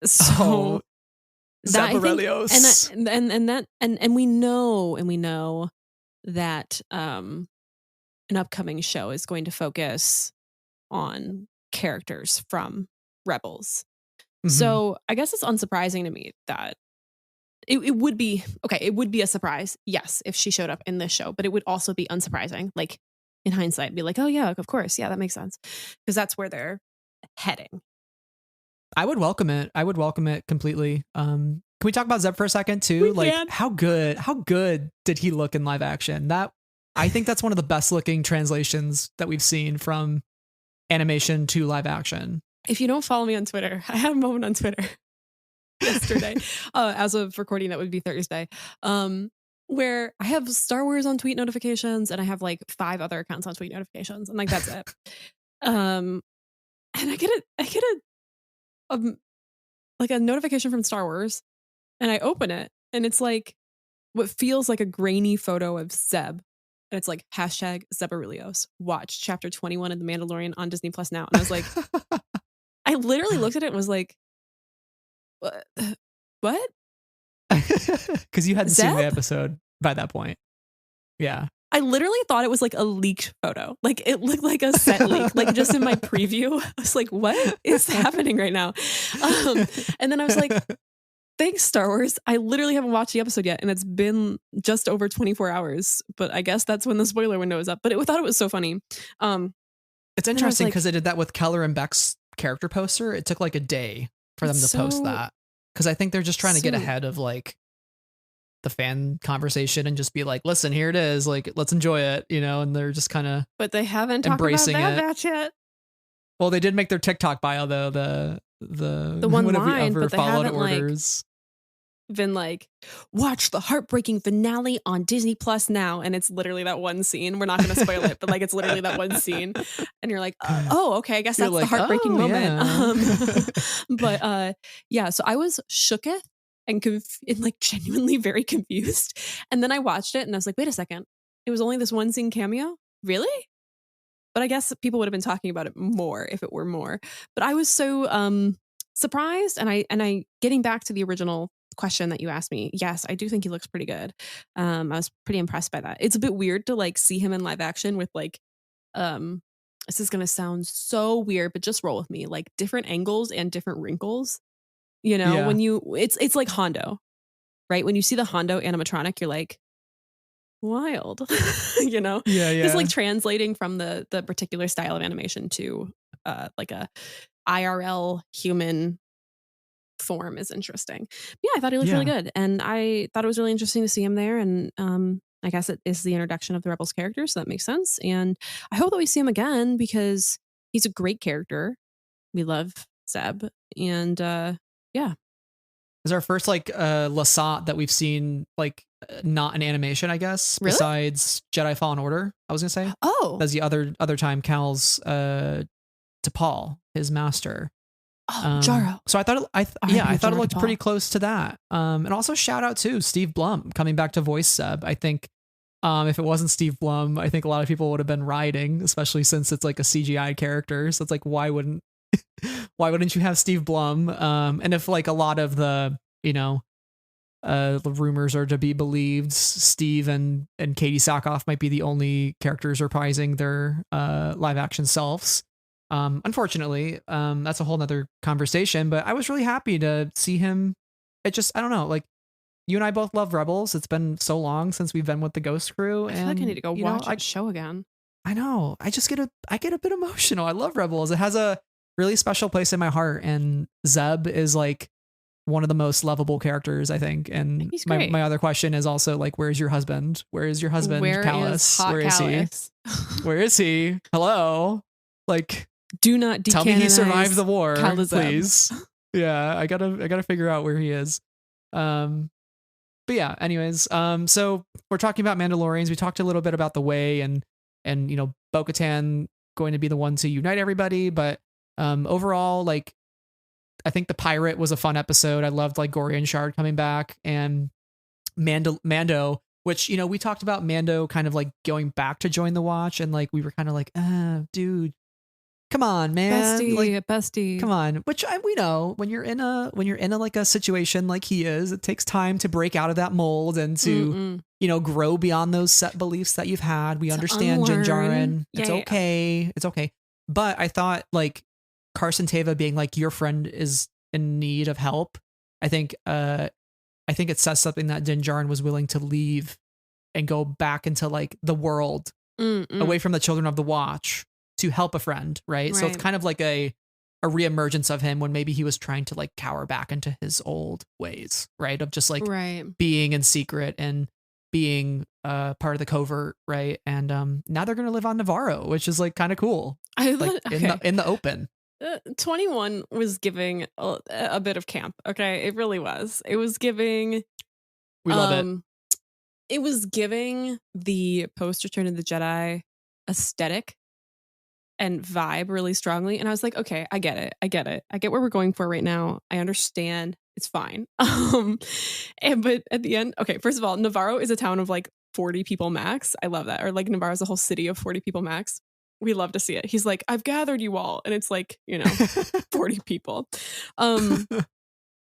So Zeb Aurelios. And we know that an upcoming show is going to focus on characters from Rebels. Mm-hmm. So I guess it's unsurprising to me that it would be a surprise, yes, if she showed up in this show, but it would also be unsurprising, like in hindsight, be like, oh yeah, of course, yeah, that makes sense, because that's where they're heading. I would welcome it completely. Can we talk about Zeb for a second too? How good did he look in live action? I think that's one of the best looking translations that we've seen from animation to live action. If you don't follow me on Twitter, I had a moment on Twitter yesterday. As of recording, that would be Thursday. where I have Star Wars on tweet notifications and I have like 5 other accounts on tweet notifications and like that's it. And I get like a notification from Star Wars and I open it and it's like what feels like a grainy photo of Zeb. And it's like #Zeb Aurelios. Watch chapter 21 of The Mandalorian on Disney Plus now. And I was like, I literally looked at it and was like, what? Because you hadn't Zeb? seen the episode by that point. Yeah. I literally thought it was like a leaked photo. Like it looked like a set leak. Like just in my preview, I was like, what is happening right now? And then I was like, thanks, Star Wars. I literally haven't watched the episode yet, and it's been just over 24 hours. But I guess that's when the spoiler window is up. But I thought it was so funny. It's interesting because they did that with Keller and Beck's character poster. It took like a day for them to post that because I think they're just trying to get ahead of like the fan conversation and just be like, listen, here it is. Like, let's enjoy it, you know. And they're just kind of but they haven't embracing talked about Bad Batch yet. Well, they did make their TikTok bio though. The one line, but they haven't orders. Like been like, watch the heartbreaking finale on Disney Plus now, and it's literally that one scene. We're not going to spoil it, but like it's literally that one scene, and you're like, oh, okay, I guess that's like, the heartbreaking moment. Yeah. Yeah, so I was shooketh and like genuinely very confused, and then I watched it and I was like, wait a second, it was only this one scene cameo, really? But I guess people would have been talking about it more if it were more. But I was so surprised, and I getting back to the original question that you asked me, yes, I do think he looks pretty good. I was pretty impressed by that. It's a bit weird to like see him in live action with like this is gonna sound so weird, but just roll with me, like different angles and different wrinkles, you know. When you it's like Hondo, right? When you see the Hondo animatronic, you're like, wild. You know. It's like translating from the particular style of animation to like a IRL human form is interesting. Yeah, I thought he looked really good, and I thought it was really interesting to see him there. And I guess it is the introduction of the Rebels character, so that makes sense. And I hope that we see him again because he's a great character. We love Zeb, and yeah, it's our first like Lasat that we've seen like not an animation, I guess. Really? Besides Jedi Fallen Order, I was gonna say. Oh, that's the other time Cal's T'Pol, his master. Oh, Jaro. So I thought I thought it looked pretty close to that. And also shout out to Steve Blum coming back to voice Zeb. I think if it wasn't Steve Blum, I think a lot of people would have been rioting, especially since it's like a CGI character. So it's like, why wouldn't you have Steve Blum? And if like a lot of the, you know, the rumors are to be believed, Steve and Katie Sackhoff might be the only characters reprising their live action selves. Unfortunately, that's a whole nother conversation, but I was really happy to see him. It just, I don't know, like you and I both love Rebels. It's been so long since we've been with the Ghost Crew. I feel like I need to go watch that show again. I know. I get a bit emotional. I love Rebels. It has a really special place in my heart. And Zeb is like one of the most lovable characters, I think. And my other question is also like, where's your husband? Where is your husband? Where Callus? Where is he? Where is he? Hello? Like, do not decanonize. Tell me he survived the war, Calazeb. Please. Yeah, I gotta figure out where he is. But yeah, anyways, so we're talking about Mandalorians. We talked a little bit about the way and you know, Bo-Katan going to be the one to unite everybody. But overall, like, I think the pirate was a fun episode. I loved like Gorian Shard coming back and Mando, which, you know, we talked about Mando kind of like going back to join the Watch, and like we were kind of like, dude. Come on, man. Bestie. Come on. Which we know when you're in a like a situation like he is, it takes time to break out of that mold and to, you know, grow beyond those set beliefs that you've had. We understand Din Djarin. It's okay. It's okay. But I thought like Carson Teva being like, your friend is in need of help. I think it says something that Din Djarin was willing to leave and go back into like the world away from the Children of the Watch to help a friend, right? So it's kind of like a reemergence of him when maybe he was trying to like cower back into his old ways, right? Of just like being in secret and being part of the covert, right? And now they're gonna live on Navarro, which is like kind of cool. In the open. 21 was giving a bit of camp. Okay, it really was. It was giving. We love it. it was giving the post Return of the Jedi aesthetic and vibe really strongly. And I was like, okay, I get it. I get where we're going for right now. I understand. It's fine. But at the end, okay, first of all, Navarro is a town of like 40 people max. I love that. Or like Navarro's a whole city of 40 people max. We love to see it. He's like, I've gathered you all. And it's like, 40 people.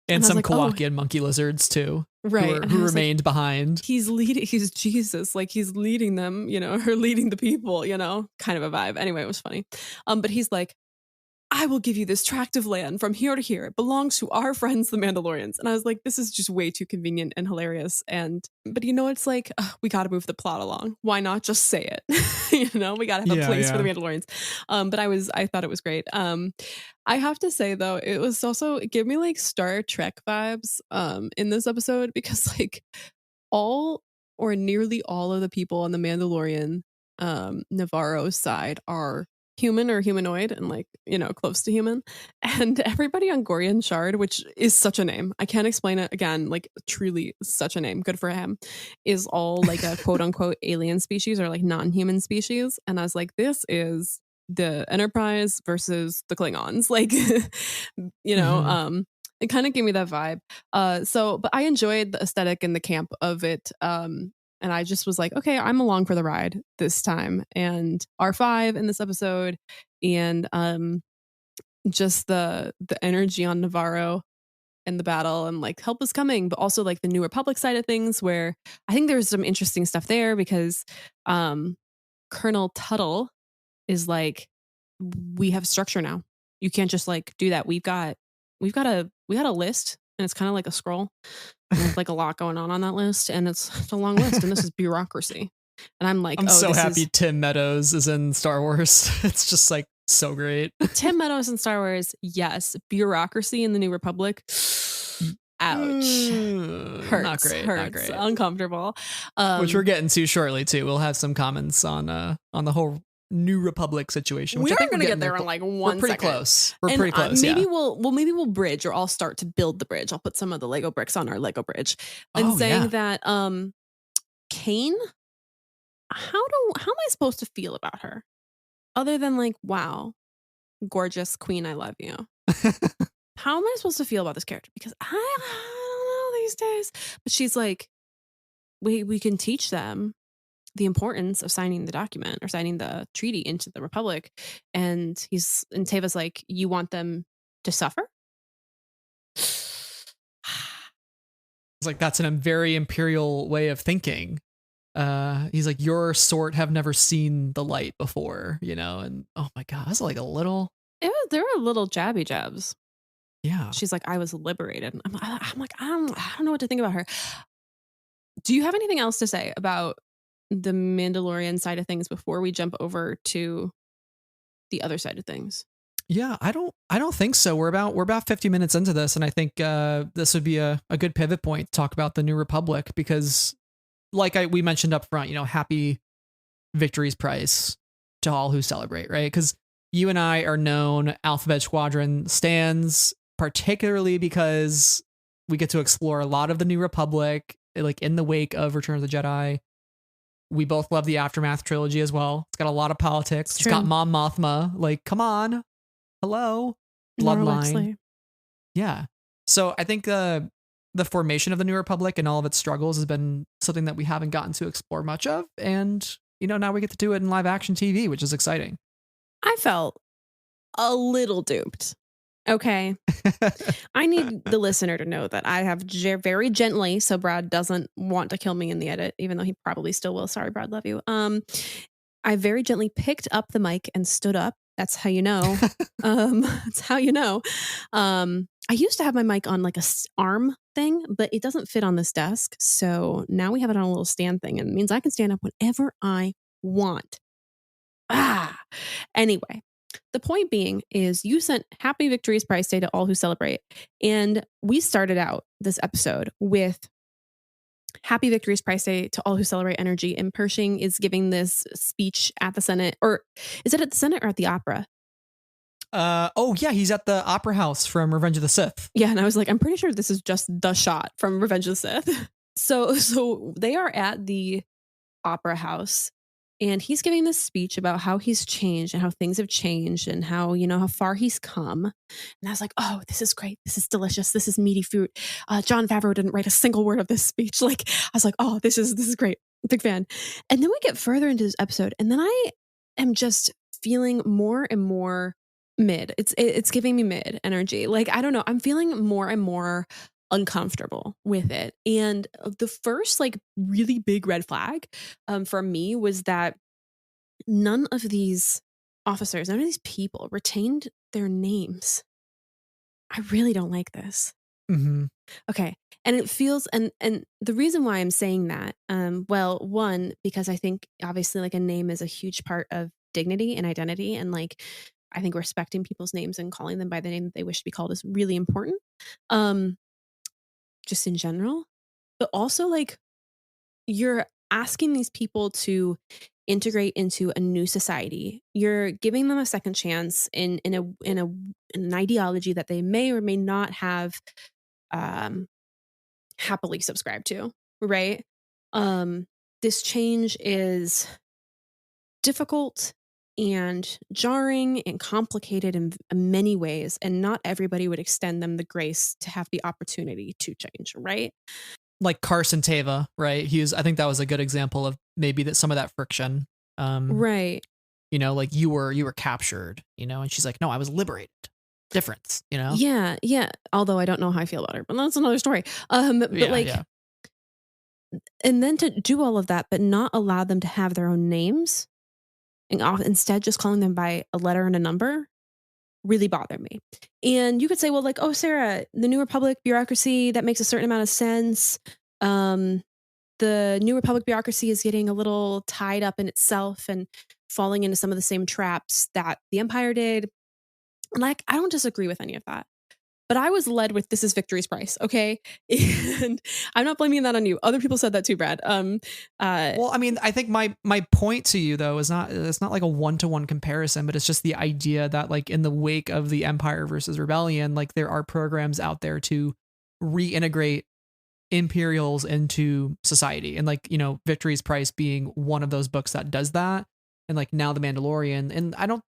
And some like, Kowakian monkey lizards too. Right. Who remained like, behind. He's Jesus. Like he's leading them, or leading the people, kind of a vibe. Anyway, it was funny. But he's like, I will give you this tract of land from here to here. It belongs to our friends, the Mandalorians. And I was like, this is just way too convenient and hilarious. But it's like, we got to move the plot along. Why not just say it? We got to have a place for the Mandalorians. But I thought it was great. I have to say though, it gave me like Star Trek vibes in this episode, because like all or nearly all of the people on the Mandalorian Navarro side are human or humanoid and like close to human, and everybody on Gorian Shard, which is such a name, I can't explain it again, like truly such a name, good for him, is all like a quote unquote alien species or like non-human species. And I was like, this is the Enterprise versus the Klingons, like it kind of gave me that vibe. But I enjoyed the aesthetic and the camp of it. And I just was like, okay, I'm along for the ride this time. And R5 in this episode, and just the energy on Navarro and the battle, and like help is coming, but also like the New Republic side of things, where I think there's some interesting stuff there, because Colonel Tuttle is like, we have structure now. You can't just like do that. We got a list, and it's kind of like a scroll. There's like a lot going on that list, and it's a long list, and this is bureaucracy. And I'm like, I'm so happy Tim Meadows is in Star Wars. It's just like so great. Tim Meadows in Star Wars, yes. Bureaucracy in the New Republic, ouch. Hurts, not great. Uncomfortable. Which we're getting to shortly too. We'll have some comments on the whole New Republic situation. We are going to get there in like 1 second. We're pretty close. Pretty close. Maybe we'll bridge, or I'll start to build the bridge. I'll put some of the Lego bricks on our Lego bridge, and saying that Kane, how am I supposed to feel about her, other than like, wow, gorgeous queen, I love you. How am I supposed to feel about this character? Because I don't know these days. But she's like, we can teach them the importance of signing the document or signing the treaty into the Republic. And Teva's like, you want them to suffer? It's like, that's a very imperial way of thinking. He's like, your sort have never seen the light before, and oh my God, that's like a little. There were little jabby jabs. Yeah. She's like, I was liberated. I'm like, I don't know what to think about her. Do you have anything else to say about the Mandalorian side of things before we jump over to the other side of things? Yeah, I don't think so. We're about 50 minutes into this, and I think this would be a good pivot point to talk about the New Republic, because like we mentioned up front, happy victory's price to all who celebrate, right? Because you and I are known Alphabet Squadron stans, particularly because we get to explore a lot of the New Republic, like in the wake of Return of the Jedi. We both love the Aftermath trilogy as well. It's got a lot of politics. It's got Mom Mothma. Like, come on. Hello. Bloodline. Yeah. So I think the formation of the New Republic and all of its struggles has been something that we haven't gotten to explore much of. And, now we get to do it in live action TV, which is exciting. I felt a little duped. Okay. I need the listener to know that I have very gently, so Brad doesn't want to kill me in the edit, even though he probably still will. Sorry, Brad, love you. I very gently picked up the mic and stood up. That's how you know. That's how you know. I used to have my mic on like a arm thing, but it doesn't fit on this desk. So now we have it on a little stand thing, and it means I can stand up whenever I want. Anyway. The point being is you sent Happy Victory's Prize Day to all who celebrate. And we started out this episode with Happy Victory's Prize Day to all who celebrate energy. And Pershing is giving this speech at the Senate. Or is it at the Senate or at the opera? He's at the Opera House from Revenge of the Sith. Yeah, and I was like, I'm pretty sure this is just the shot from Revenge of the Sith. So they are at the opera house, and he's giving this speech about how he's changed and how things have changed and how, how far he's come. And I was like, oh, this is great. This is delicious. This is meaty food. John Favreau didn't write a single word of this speech. Like, I was like, oh, this is great. Big fan. And then we get further into this episode, and then I am just feeling more and more mid. It's giving me mid energy. Like, I don't know. I'm feeling more and more uncomfortable with it. And the first like really big red flag for me was that none of these officers, none of these people retained their names. I really don't like this. Mm-hmm. Okay. And it feels, and the reason why I'm saying that, well, one, because I think obviously like a name is a huge part of dignity and identity. And like, I think respecting people's names and calling them by the name that they wish to be called is really important. Just in general, but also like you're asking these people to integrate into a new society. You're giving them a second chance in an ideology that they may or may not have happily subscribed to, right? This change is difficult and jarring and complicated in many ways, and not everybody would extend them the grace to have the opportunity to change, right? Like Carson Teva, right? I think that was a good example of maybe that some of that friction. Right. Like you were captured, and she's like, no, I was liberated. Difference, Yeah. Although I don't know how I feel about her, but that's another story. But yeah. And then to do all of that, but not allow them to have their own names, and instead just calling them by a letter and a number, really bothered me. And you could say, well, like, oh, Sarah, the New Republic bureaucracy, that makes a certain amount of sense. The New Republic bureaucracy is getting a little tied up in itself and falling into some of the same traps that the Empire did. Like, I don't disagree with any of that. But I was led with this is victory's price, okay? And I'm not blaming that on you. Other people said that too, Brad. Well, I mean, I think my point to you though is it's not like a one-to-one comparison, but it's just the idea that like in the wake of the Empire versus Rebellion, like there are programs out there to reintegrate Imperials into society, and like Victory's Price being one of those books that does that, and like now the Mandalorian, and I don't,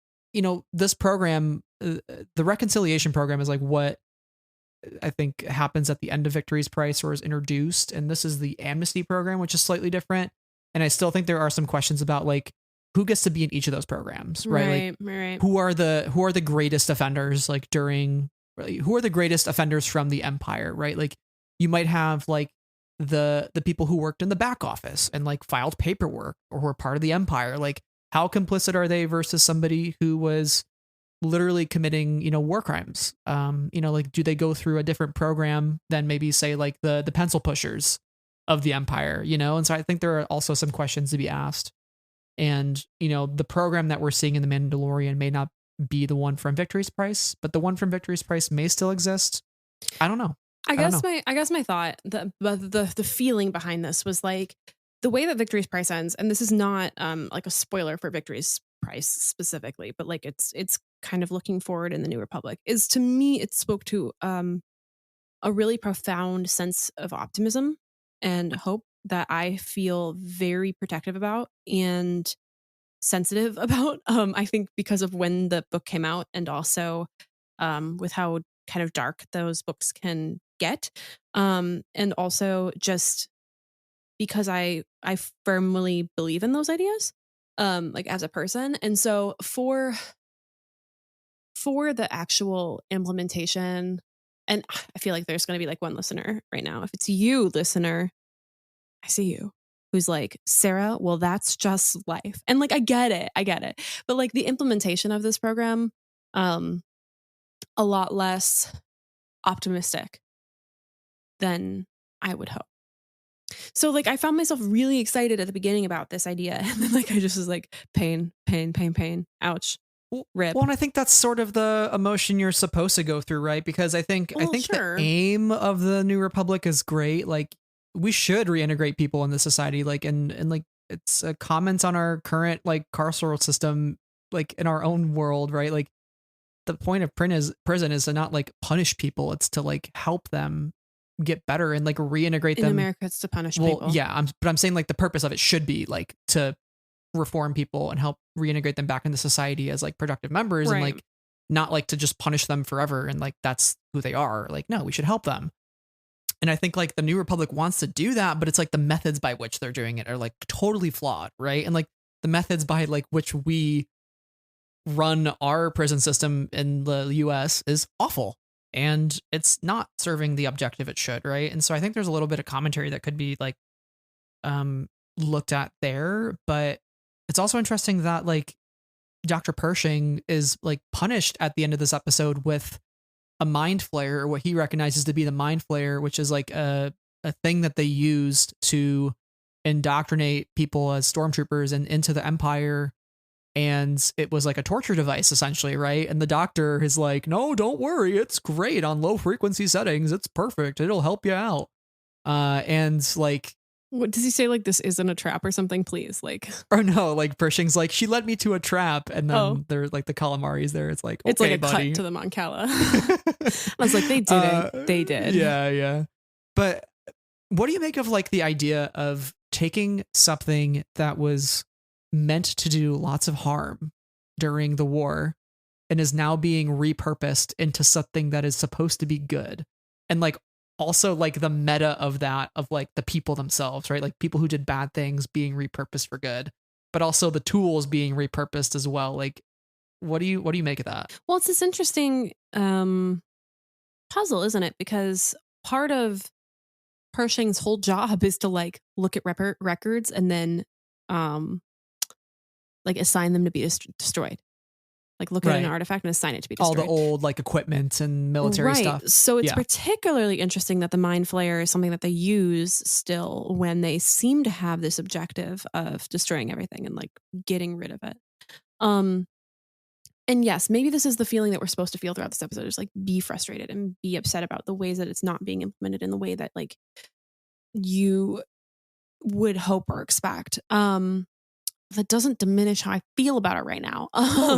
this program, the reconciliation program is like what I think happens at the end of Victory's Price or is introduced. And this is the amnesty program, which is slightly different. And I still think there are some questions about like who gets to be in each of those programs, right? Right. Who are the greatest offenders like who are the greatest offenders from the Empire, right? Like you might have like the people who worked in the back office and like filed paperwork or were part of the Empire. Like how complicit are they versus somebody who was literally committing, war crimes? Like do they go through a different program than maybe say like the pencil pushers of the Empire, And so I think there are also some questions to be asked. And, the program that we're seeing in The Mandalorian may not be the one from Victory's Price, but the one from Victory's Price may still exist. I don't know. I guess my thought, the feeling behind this was like the way that Victory's Price ends, and this is not like a spoiler for Victory's Price specifically, but like it's kind of looking forward in the New Republic, is to me it spoke to a really profound sense of optimism and hope that I feel very protective about and sensitive about. I think because of when the book came out, and also with how kind of dark those books can get, and also just because I firmly believe in those ideas, like as a person. And so for the actual implementation, and I feel like there's going to be like one listener right now. If it's you, listener, I see you, who's like, Sarah, well, that's just life. And like, I get it. But like the implementation of this program, a lot less optimistic than I would hope. So like I found myself really excited at the beginning about this idea, and then like I just was like pain, ouch, rip. Well, and I think that's sort of the emotion you're supposed to go through, right? Because I think Sure. the aim of the New Republic is great. Like we should reintegrate people in the society, like and like it's a comment on our current like carceral system, like in our own world, right? Like the point of prison is to not like punish people; it's to like help them get better and like reintegrate In them. America, it's to punish Well, people. yeah, but I'm saying like the purpose of it should be like to reform people and help reintegrate them back into society as like productive members and Right. like not like to just punish them forever and like that's who they are. Like, no, we should help them. And I think like the New Republic wants to do that, but it's like the methods by which they're doing it are like totally flawed, right? And like the methods by like which we run our prison system in the US is awful. And it's not serving the objective it should, right? And so I think there's a little bit of commentary that could be like looked at there, but it's also interesting that like Dr. Pershing is like punished at the end of this episode with a mind flayer, or what he recognizes to be the mind flayer, which is like a thing that they used to indoctrinate people as stormtroopers and into the Empire. And it was like a torture device essentially, right? And the doctor is like, no, don't worry, it's great on low frequency settings, it's perfect, it'll help you out. And like, What does he say? Like, this isn't a trap or something, please. Like, or no, like Pershing's like, she led me to a trap, and then there's like the calamari's there. It's like, okay, it's like a buddy. cut to the Moncala. I was like, they did it. They did. Yeah. But what do you make of like the idea of taking something that was meant to do lots of harm during the war and is now being repurposed into something that is supposed to be good? And like also like the meta of that, of like the people themselves, right? Like people who did bad things being repurposed for good, but also the tools being repurposed as well. Like, what do you make of that? Well, it's this interesting puzzle, isn't it? Because part of Pershing's whole job is to like look at records and then like assign them to be destroyed. Like look at an artifact and assign it to be destroyed. All the old like equipment and military stuff. So it's particularly interesting that the mind flayer is something that they use still when they seem to have this objective of destroying everything and like getting rid of it. And yes, maybe this is the feeling that we're supposed to feel throughout this episode, is like be frustrated and be upset about the ways that it's not being implemented in the way that like you would hope or expect. That doesn't diminish how I feel about it right now.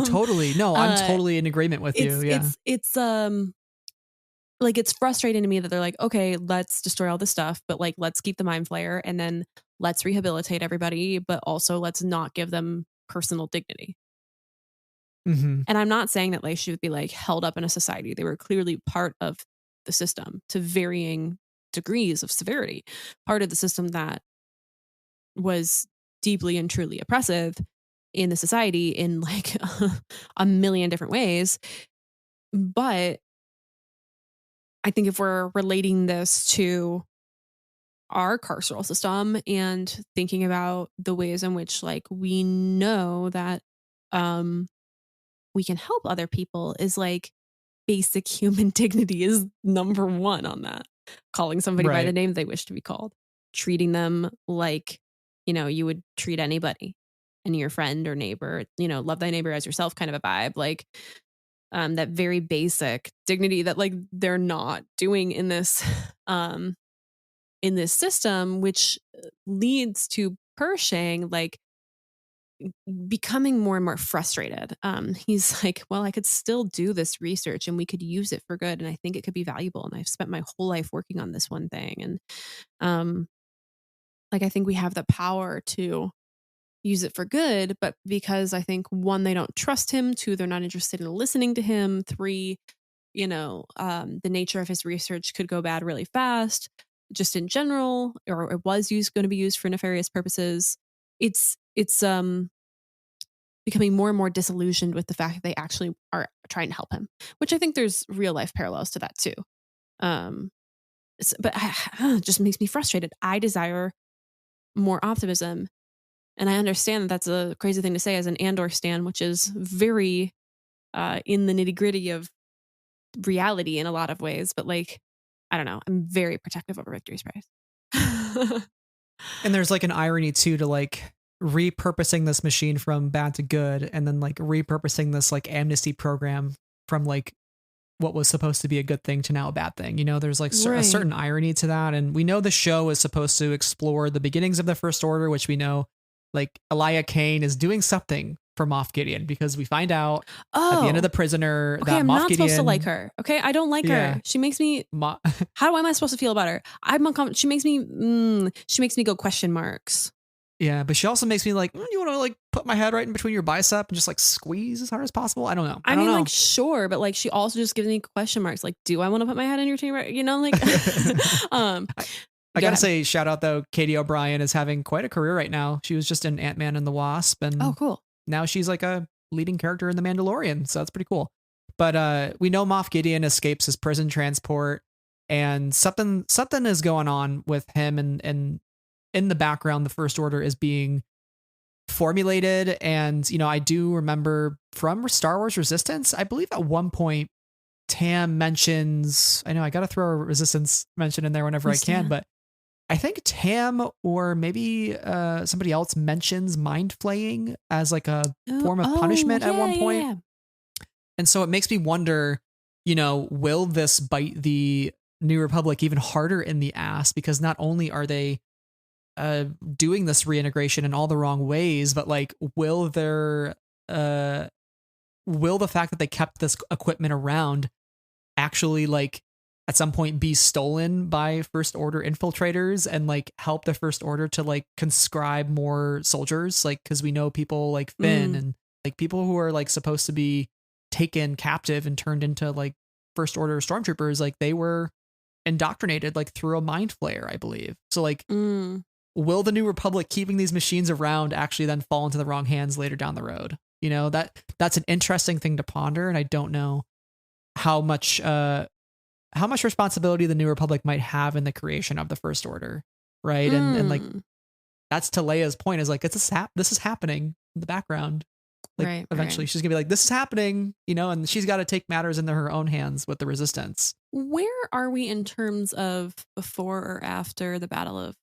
Totally. No, I'm totally in agreement with you. Yeah. It's like, it's frustrating to me that they're like, okay, let's destroy all this stuff, but like, let's keep the mind flayer and then let's rehabilitate everybody, but also let's not give them personal dignity. Mm-hmm. And I'm not saying that they should be like held up in a society. They were clearly part of the system to varying degrees of severity, part of the system that was deeply and truly oppressive in the society in like a million different ways. But I think if we're relating this to our carceral system and thinking about the ways in which like we know that we can help other people, is like basic human dignity is number one on that. Calling somebody by the name they wish to be called, treating them like, you know, you would treat anybody, and your friend or neighbor, you know, love thy neighbor as yourself kind of a vibe. Like that very basic dignity that like they're not doing in this system, which leads to Pershing like becoming more and more frustrated. He's like, well, I could still do this research and we could use it for good, and I think it could be valuable, and I've spent my whole life working on this one thing, and like I think we have the power to use it for good, but because I think, one, they don't trust him, two, they're not interested in listening to him, three, you know, the nature of his research could go bad really fast, just in general, or it was going to be used for nefarious purposes. It's becoming more and more disillusioned with the fact that they actually are trying to help him, which I think there's real life parallels to that too. But it just makes me frustrated. I desire more optimism, and I understand that that's a crazy thing to say as an Andor stan, which is very in the nitty gritty of reality in a lot of ways. But like, I don't know, I'm very protective over Victory's Price. And there's like an irony too to like repurposing this machine from bad to good, and then like repurposing this like amnesty program from like what was supposed to be a good thing to now a bad thing. You know, there's like a certain irony to that. And we know the show is supposed to explore the beginnings of the First Order, which we know like Elia Kane is doing something for Moff Gideon, because we find out at the end of The Prisoner okay, that I'm Moff not Gideon, supposed to like her. Okay, I don't like her. She makes me. How am I supposed to feel about her? I'm uncomfortable. She makes me. She makes me go question marks. Yeah, but she also makes me like, you want to like put my head right in between your bicep and just like squeeze as hard as possible? I don't know. I mean, like, sure, but like she also just gives me question marks. Like, do I want to put my head in your team? You know, like. I gotta say, shout out though, Katie O'Brien is having quite a career right now. She was just in Ant-Man and the Wasp, and cool. Now she's like a leading character in The Mandalorian, so that's pretty cool. But we know Moff Gideon escapes his prison transport, and something is going on with him, and in the background, the First Order is being formulated. And I do remember from Star Wars Resistance, I believe at one point Tam mentions, I know I gotta throw a Resistance mention in there whenever I can, but I think Tam or maybe somebody else mentions mind flaying as like a form of punishment at one point. Yeah. And so it makes me wonder, will this bite the New Republic even harder in the ass? Because not only are they doing this reintegration in all the wrong ways, but like, will the fact that they kept this equipment around actually like at some point be stolen by First Order infiltrators and like help the First Order to like conscribe more soldiers? Like, because we know people like Finn and like people who are like supposed to be taken captive and turned into like First Order stormtroopers, like they were indoctrinated like through a mind flayer, I believe. So like, will the New Republic keeping these machines around actually then fall into the wrong hands later down the road? That's an interesting thing to ponder, and I don't know how much responsibility the New Republic might have in the creation of the First Order, right? And like, that's to Leia's point, is like, this is happening in the background. Like eventually she's gonna be like, this is happening, and she's got to take matters into her own hands with the Resistance. Where are we in terms of before or after the Battle of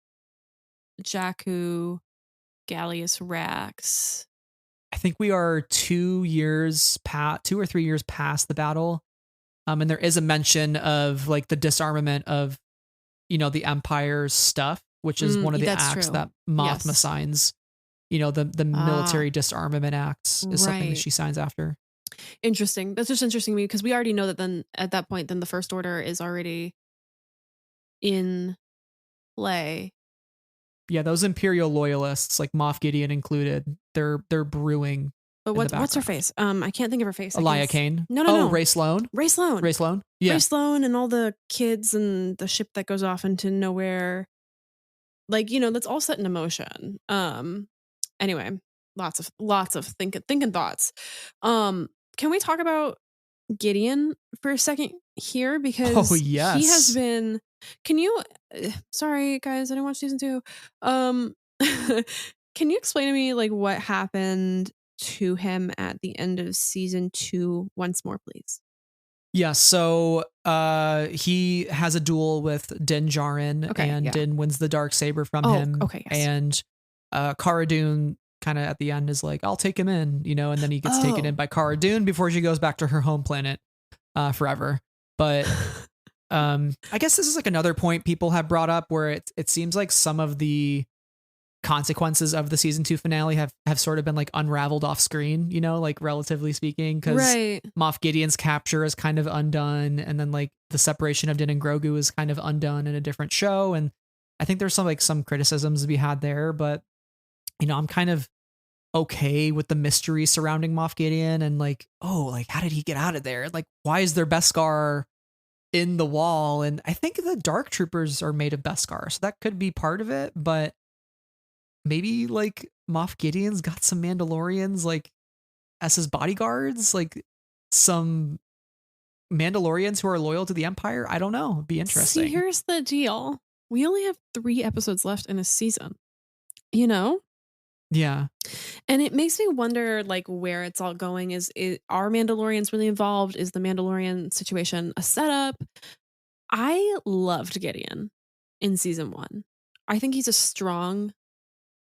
Jakku, Gallius Rax? I think we are 2 or 3 years past the battle. And there is a mention of like the disarmament of, the Empire's stuff, which is one of the acts that Mothma signs. The military disarmament acts is something that she signs after. Interesting. That's just interesting to me because we already know that then at that point, then the First Order is already in play. Yeah, those Imperial loyalists, like Moff Gideon included, they're brewing. But what's her face? I can't think of her face. Elia Kane. No. Ray Sloan. Ray Sloan. Yeah. Ray Sloan and all the kids and the ship that goes off into nowhere. Like, that's all set in motion. Anyway, lots of thinking thoughts. Can we talk about Gideon for a second here? Because he has been. Can you? Sorry, guys, I didn't watch season 2. Can you explain to me like what happened to him at the end of season 2 once more, please? Yeah, so he has a duel with Din Djarin, and Din wins the Darksaber from him. Okay, yes. And Cara Dune kind of at the end is like, I'll take him in, and then he gets taken in by Cara Dune before she goes back to her home planet forever. But I guess this is like another point people have brought up where it seems like some of the consequences of the season 2 finale have sort of been like unraveled off screen, like relatively speaking, because Moff Gideon's capture is kind of undone, and then like the separation of Din and Grogu is kind of undone in a different show. And I think there's some criticisms to be had there, but I'm kind of okay with the mystery surrounding Moff Gideon and like, how did he get out of there? Like, why is there Beskar in the wall? And I think the Dark Troopers are made of Beskar, so that could be part of it, but maybe like Moff Gideon's got some Mandalorians like as his bodyguards, like some Mandalorians who are loyal to the Empire. I don't know. It'd be interesting. See, here's the deal. We only have 3 episodes left in a season, Yeah. And it makes me wonder like where it's all going. Are Mandalorians really involved? Is the Mandalorian situation a setup? I loved Gideon in season 1. I think he's a strong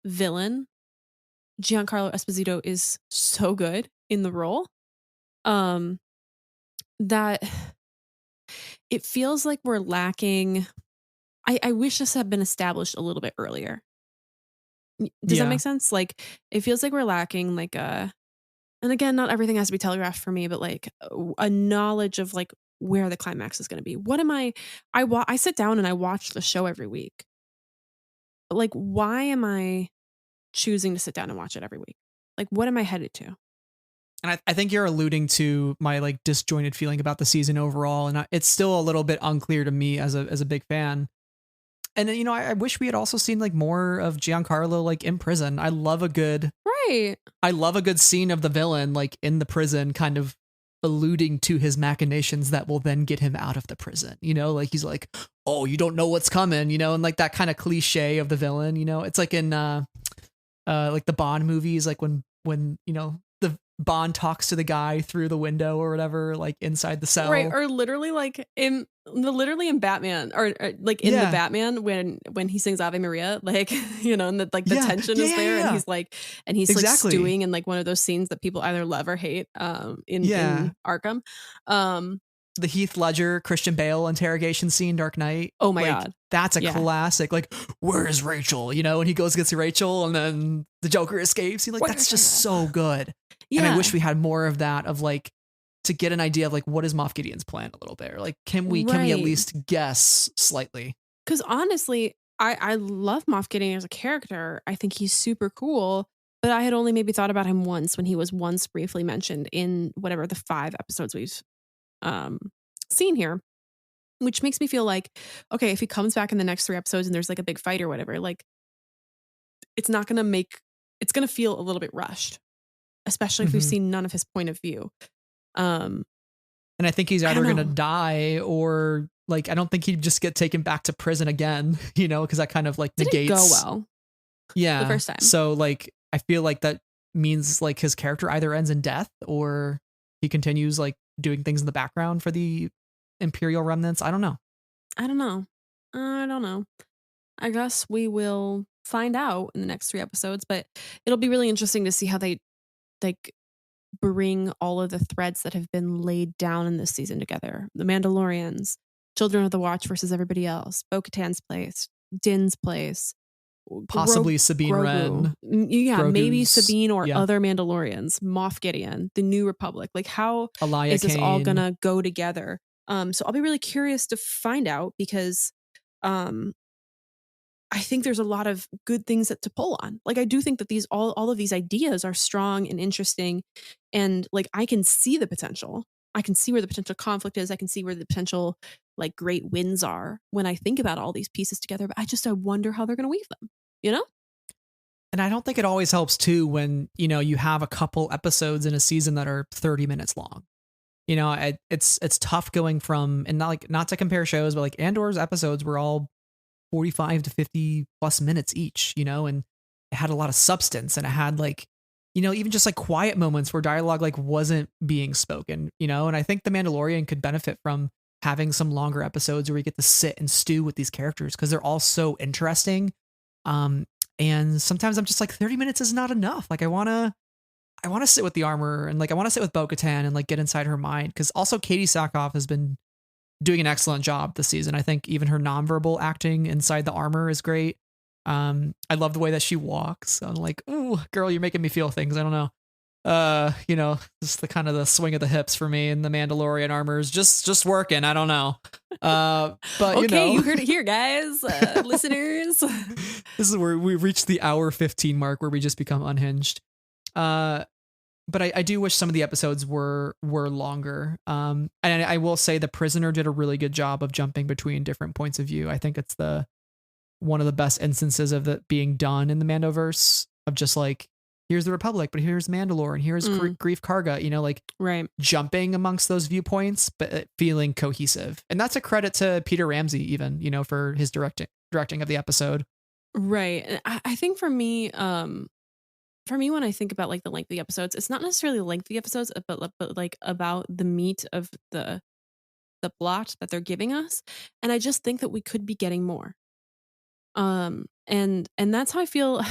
villain. Giancarlo Esposito is so good in the role that it feels like we're lacking. I wish this had been established a little bit earlier. Does that make sense? Like, it feels like we're lacking like a And again, not everything has to be telegraphed for me, but like a knowledge of like where the climax is going to be. What am I sit down and I watch the show every week. But like, why am I choosing to sit down and watch it every week? Like, what am I headed to? And I think you're alluding to my like disjointed feeling about the season overall, and it's still a little bit unclear to me as a big fan. And you know, I wish we had also seen like more of Giancarlo like in prison. I love a good scene of the villain like in the prison, kind of alluding to his machinations that will then get him out of the prison. You know, like he's like, "Oh, you don't know what's coming," you know, and like that kind of cliche of the villain. You know, it's like in like the Bond movies, like when you know the Bond talks to the guy through the window or whatever, like inside the cell, right? Or literally like in Batman, or like in the Batman when he sings Ave Maria, like you know, and the like the tension is there, and he's like exactly. like stewing in like one of those scenes that people either love or hate. In Arkham, the Heath Ledger, Christian Bale interrogation scene, Dark Knight. Oh my God. That's a classic. Like, where is Rachel? You know, and he goes gets Rachel and then the Joker escapes. He like, that's just so good. Yeah. And I wish we had more of that, of like, to get an idea of like, what is Moff Gideon's plan a little bit? Or like, can we at least guess slightly? Because honestly, I love Moff Gideon as a character. I think he's super cool. But I had only maybe thought about him once, when he was once briefly mentioned in whatever the 5 episodes we've seen here, which makes me feel like, okay, if he comes back in the next 3 episodes and there's like a big fight or whatever, like it's gonna feel a little bit rushed, especially if we've seen none of his point of view. And I think he's either gonna die, or like I don't think he'd just get taken back to prison again, you know, because that kind of like negates. Didn't go well. Yeah, the first time. So like I feel like that means like his character either ends in death, or he continues like doing things in the background for the Imperial remnants. I don't know. I guess we will find out in the next 3 episodes, but it'll be really interesting to see how they like bring all of the threads that have been laid down in this season together. The Mandalorians, Children of the Watch versus everybody else, Bo-Katan's place, Din's place, possibly Sabine Wren. Yeah, Grogu's, maybe Sabine or other Mandalorians, Moff Gideon, the New Republic. Like, how is this all gonna go together? So I'll be really curious to find out, because I think there's a lot of good things to pull on. Like, I do think that all of these ideas are strong and interesting, and like I can see the potential. I can see where the potential conflict is. I can see where the potential like great wins are when I think about all these pieces together. But I wonder how they're going to weave them, you know? And I don't think it always helps too when, you know, you have a couple episodes in a season that are 30 minutes long. You know, it's tough going from, and not to compare shows, but like Andor's episodes were all 45 to 50 plus minutes each, you know, and it had a lot of substance, and it had like, you know, even just like quiet moments where dialogue like wasn't being spoken, you know. And I think The Mandalorian could benefit from having some longer episodes where you get to sit and stew with these characters, because they're all so interesting. And sometimes I'm just like, 30 minutes is not enough. Like I want to sit with the armor, and like I want to sit with Bo-Katan and like get inside her mind, because also Katie Sackhoff has been doing an excellent job this season. I think even her nonverbal acting inside the armor is great. I love the way that she walks. I'm like, ooh, girl, you're making me feel things. I don't know. You know, just the kind of the swing of the hips for me, and the Mandalorian armor is just working. I don't know. But okay, you know, you heard it here, guys, listeners. This is where we've reached the hour 15 mark, where we just become unhinged. But I do wish some of the episodes were longer. And I will say The Prisoner did a really good job of jumping between different points of view. I think it's one of the best instances of that being done in the Mandoverse, of just like, here's the Republic, but here's Mandalore, and here's Grief Karga, you know, like jumping amongst those viewpoints, but feeling cohesive. And that's a credit to Peter Ramsey, even, you know, for his directing of the episode. Right. I think for me, when I think about like the length of the episodes, it's not necessarily the length of the episodes, but like about the meat of the plot that they're giving us. And I just think that we could be getting more. And that's how I feel.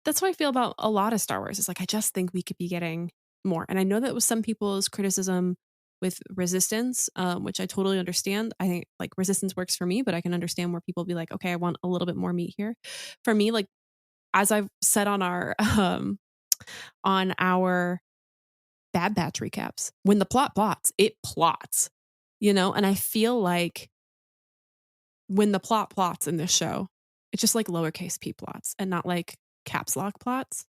That's how I feel about a lot of Star Wars. It's like, I just think we could be getting more. And I know that was some people's criticism with Resistance, which I totally understand. I think like Resistance works for me, but I can understand where people be like, okay, I want a little bit more meat here. For me, like, as I've said on our Bad Batch recaps. When the plot plots, it plots, you know? And I feel like when the plot plots in this show, it's just like lowercase p plots and not like caps lock plots.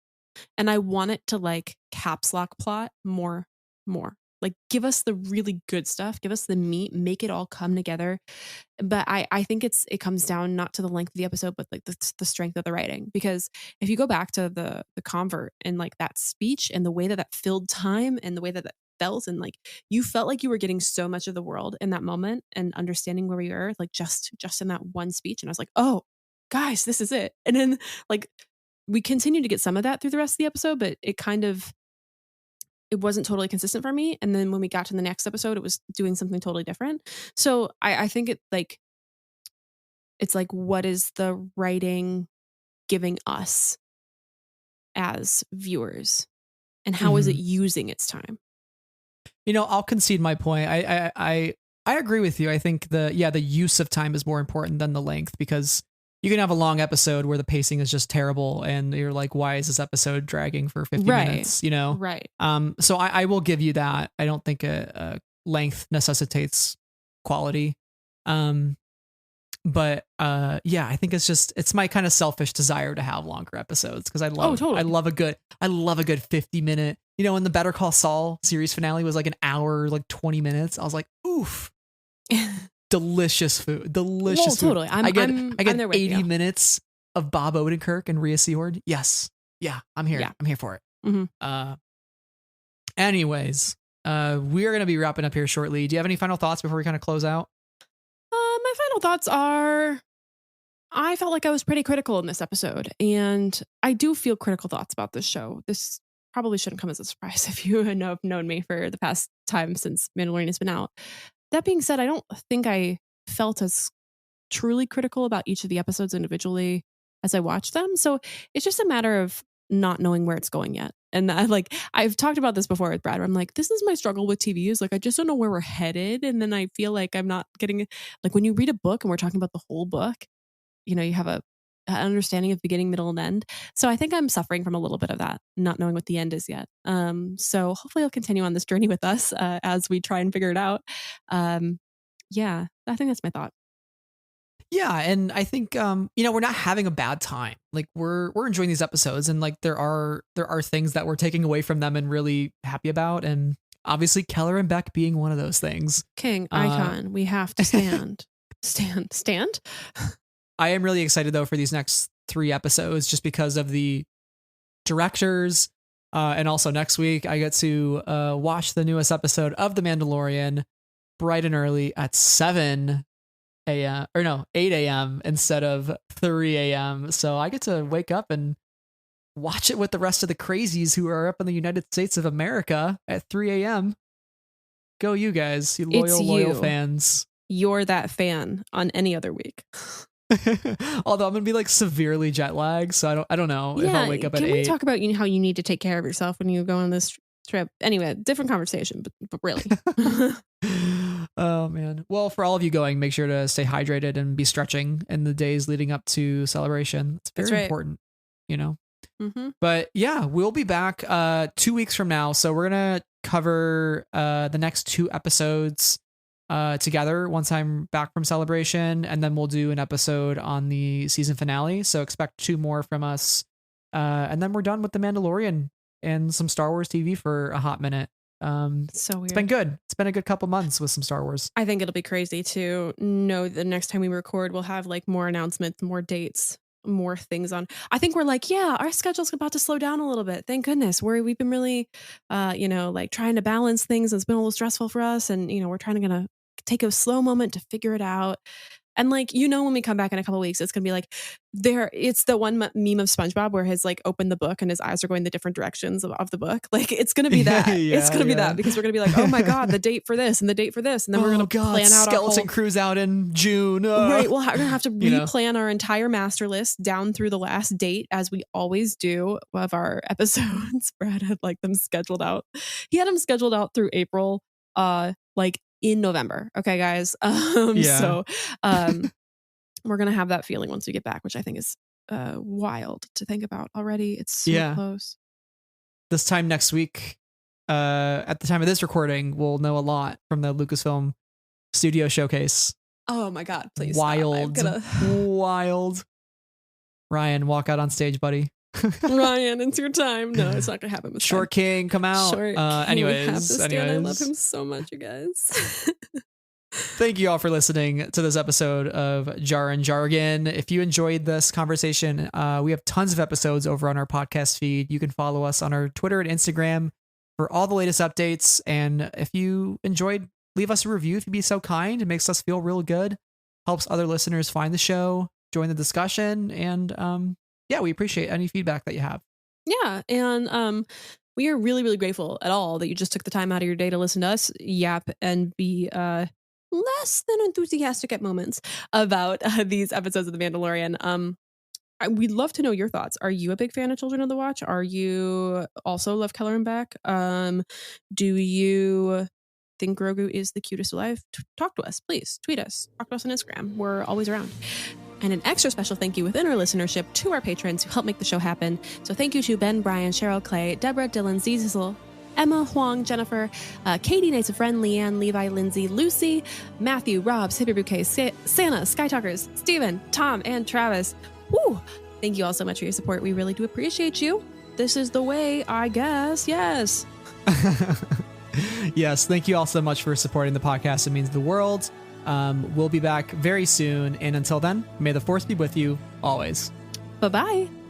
And I want it to like caps lock plot more. Like give us the really good stuff, give us the meat, make it all come together. But I think it comes down not to the length of the episode, but like the strength of the writing. Because if you go back to the convert and like that speech and the way that filled time and the way that felt, and like you felt like you were getting so much of the world in that moment and understanding where we were, like just in that one speech. And I was like, oh, guys, this is it. And then like we continued to get some of that through the rest of the episode, but it wasn't totally consistent for me. And then when we got to the next episode, it was doing something totally different. So I think it's like, what is the writing giving us as viewers, and how is it using its time? You know, I'll concede my point. I agree with you. I think the use of time is more important than the length, because you can have a long episode where the pacing is just terrible and you're like, why is this episode dragging for 50 minutes? You know? Right. So I will give you that. I don't think a length necessitates quality. But I think it's my kind of selfish desire to have longer episodes, because I love a good 50-minute, you know, when the Better Call Saul series finale was like an hour, like 20 minutes. I was like, oof. Delicious food. Totally. I get 80 you. minutes of Bob Odenkirk and Rhea Seehorn. Yes. Yeah, I'm here. I'm here for it. Mm-hmm. Anyways, we are going to be wrapping up here shortly. Do you have any final thoughts before we kind of close out? My final thoughts are, I felt like I was pretty critical in this episode, and I do feel critical thoughts about this show. This probably shouldn't come as a surprise if you have known me for the past time since Mandalorian has been out. That being said, I don't think I felt as truly critical about each of the episodes individually as I watched them. So it's just a matter of not knowing where it's going yet. And I've talked about this before with Brad, where I'm like, this is my struggle with TV, is like, I just don't know where we're headed. And then I feel like I'm not getting, like, when you read a book and we're talking about the whole book, you know, you have an understanding of beginning, middle, and end. So I think I'm suffering from a little bit of that, not knowing what the end is yet. So hopefully you'll continue on this journey with us as we try and figure it out. Yeah, I think that's my thought. Yeah, and I think you know, we're not having a bad time. Like we're enjoying these episodes, and like there are things that we're taking away from them and really happy about, and obviously Keller and Beck being one of those things. King, icon, we have to stand. Stand. I am really excited though for these next 3 episodes, just because of the directors, and also next week I get to watch the newest episode of The Mandalorian bright and early at 7 a.m. or no, 8 a.m. instead of 3 a.m. So I get to wake up and watch it with the rest of the crazies who are up in the United States of America at 3 a.m. Go you guys, you loyal fans. You're that fan on any other week. Although I'm gonna be like severely jet lagged, so I don't know if I'll wake up at 8. Can we talk about how you need to take care of yourself when you go on this trip? Anyway, different conversation, but really. Oh man. Well, for all of you going, make sure to stay hydrated and be stretching in the days leading up to celebration. It's very important, you know. Mm-hmm. But yeah, we'll be back 2 weeks from now. So we're gonna cover the next 2 episodes together once I'm back from celebration, and then we'll do an episode on the season finale. So expect 2 more from us, and then we're done with The Mandalorian and some Star Wars TV for a hot minute. So weird. It's been good. It's been a good couple months with some Star Wars. I think it'll be crazy to know the next time we record, we'll have like more announcements, more dates, more things on. I think we're like, yeah, our schedule's about to slow down a little bit. Thank goodness. We've been really, you know, like trying to balance things. It's been a little stressful for us. And, you know, we're trying to take a slow moment to figure it out. And like, you know, when we come back in a couple of weeks, it's going to be like it's the one meme of SpongeBob where he's like opened the book and his eyes are going the different directions of the book. Like it's going to be that. It's going to be that, because we're going to be like, oh my God, the date for this and the date for this. And then we're going to plan out Skeleton Crew's out in June. Right. We're going to have to replan our entire master list down through the last date, as we always do of our episodes. Brad had like them scheduled out. He had them scheduled out through April, like in November. Okay, guys. So we're going to have that feeling once we get back, which I think is wild to think about already. It's so close. This time next week, at the time of this recording, we'll know a lot from the Lucasfilm Studio Showcase. Oh my God, please. Wild. Stop. Wild. Ryan, walk out on stage, buddy. Ryan, it's your time. No, it's not gonna happen. Short King, come out. Anyways, I love him so much, you guys. Thank you all for listening to this episode of DJARIN Jargon. If you enjoyed this conversation, we have tons of episodes over on our podcast feed. You can follow us on our Twitter and Instagram for all the latest updates. And if you enjoyed, leave us a review if you'd be so kind. It makes us feel real good. Helps other listeners find the show, join the discussion, and yeah, we appreciate any feedback that you have. Yeah, and we are really, really grateful at all that you just took the time out of your day to listen to us yap and be less than enthusiastic at moments about these episodes of The Mandalorian. We'd love to know your thoughts. Are you a big fan of Children of the Watch? Are you also love Keller and Beck? Do you think Grogu is the cutest alive? Talk to us, please. Tweet us. Talk to us on Instagram. We're always around. And an extra special thank you within our listenership to our patrons who help make the show happen. So thank you to Ben, Brian, Cheryl, Clay, Deborah, Dylan, Zizel, Emma, Huang, Jennifer, Katie, Nate's a friend, Leanne, Levi, Lindsay, Lucy, Matthew, Rob, Sippy Bouquet, Santa, Skytalkers, Steven, Tom, and Travis. Woo! Thank you all so much for your support. We really do appreciate you. This is the way, I guess. Yes. Yes. Thank you all so much for supporting the podcast. It means the world. We'll be back very soon. And until then, may the force be with you always. Bye-bye.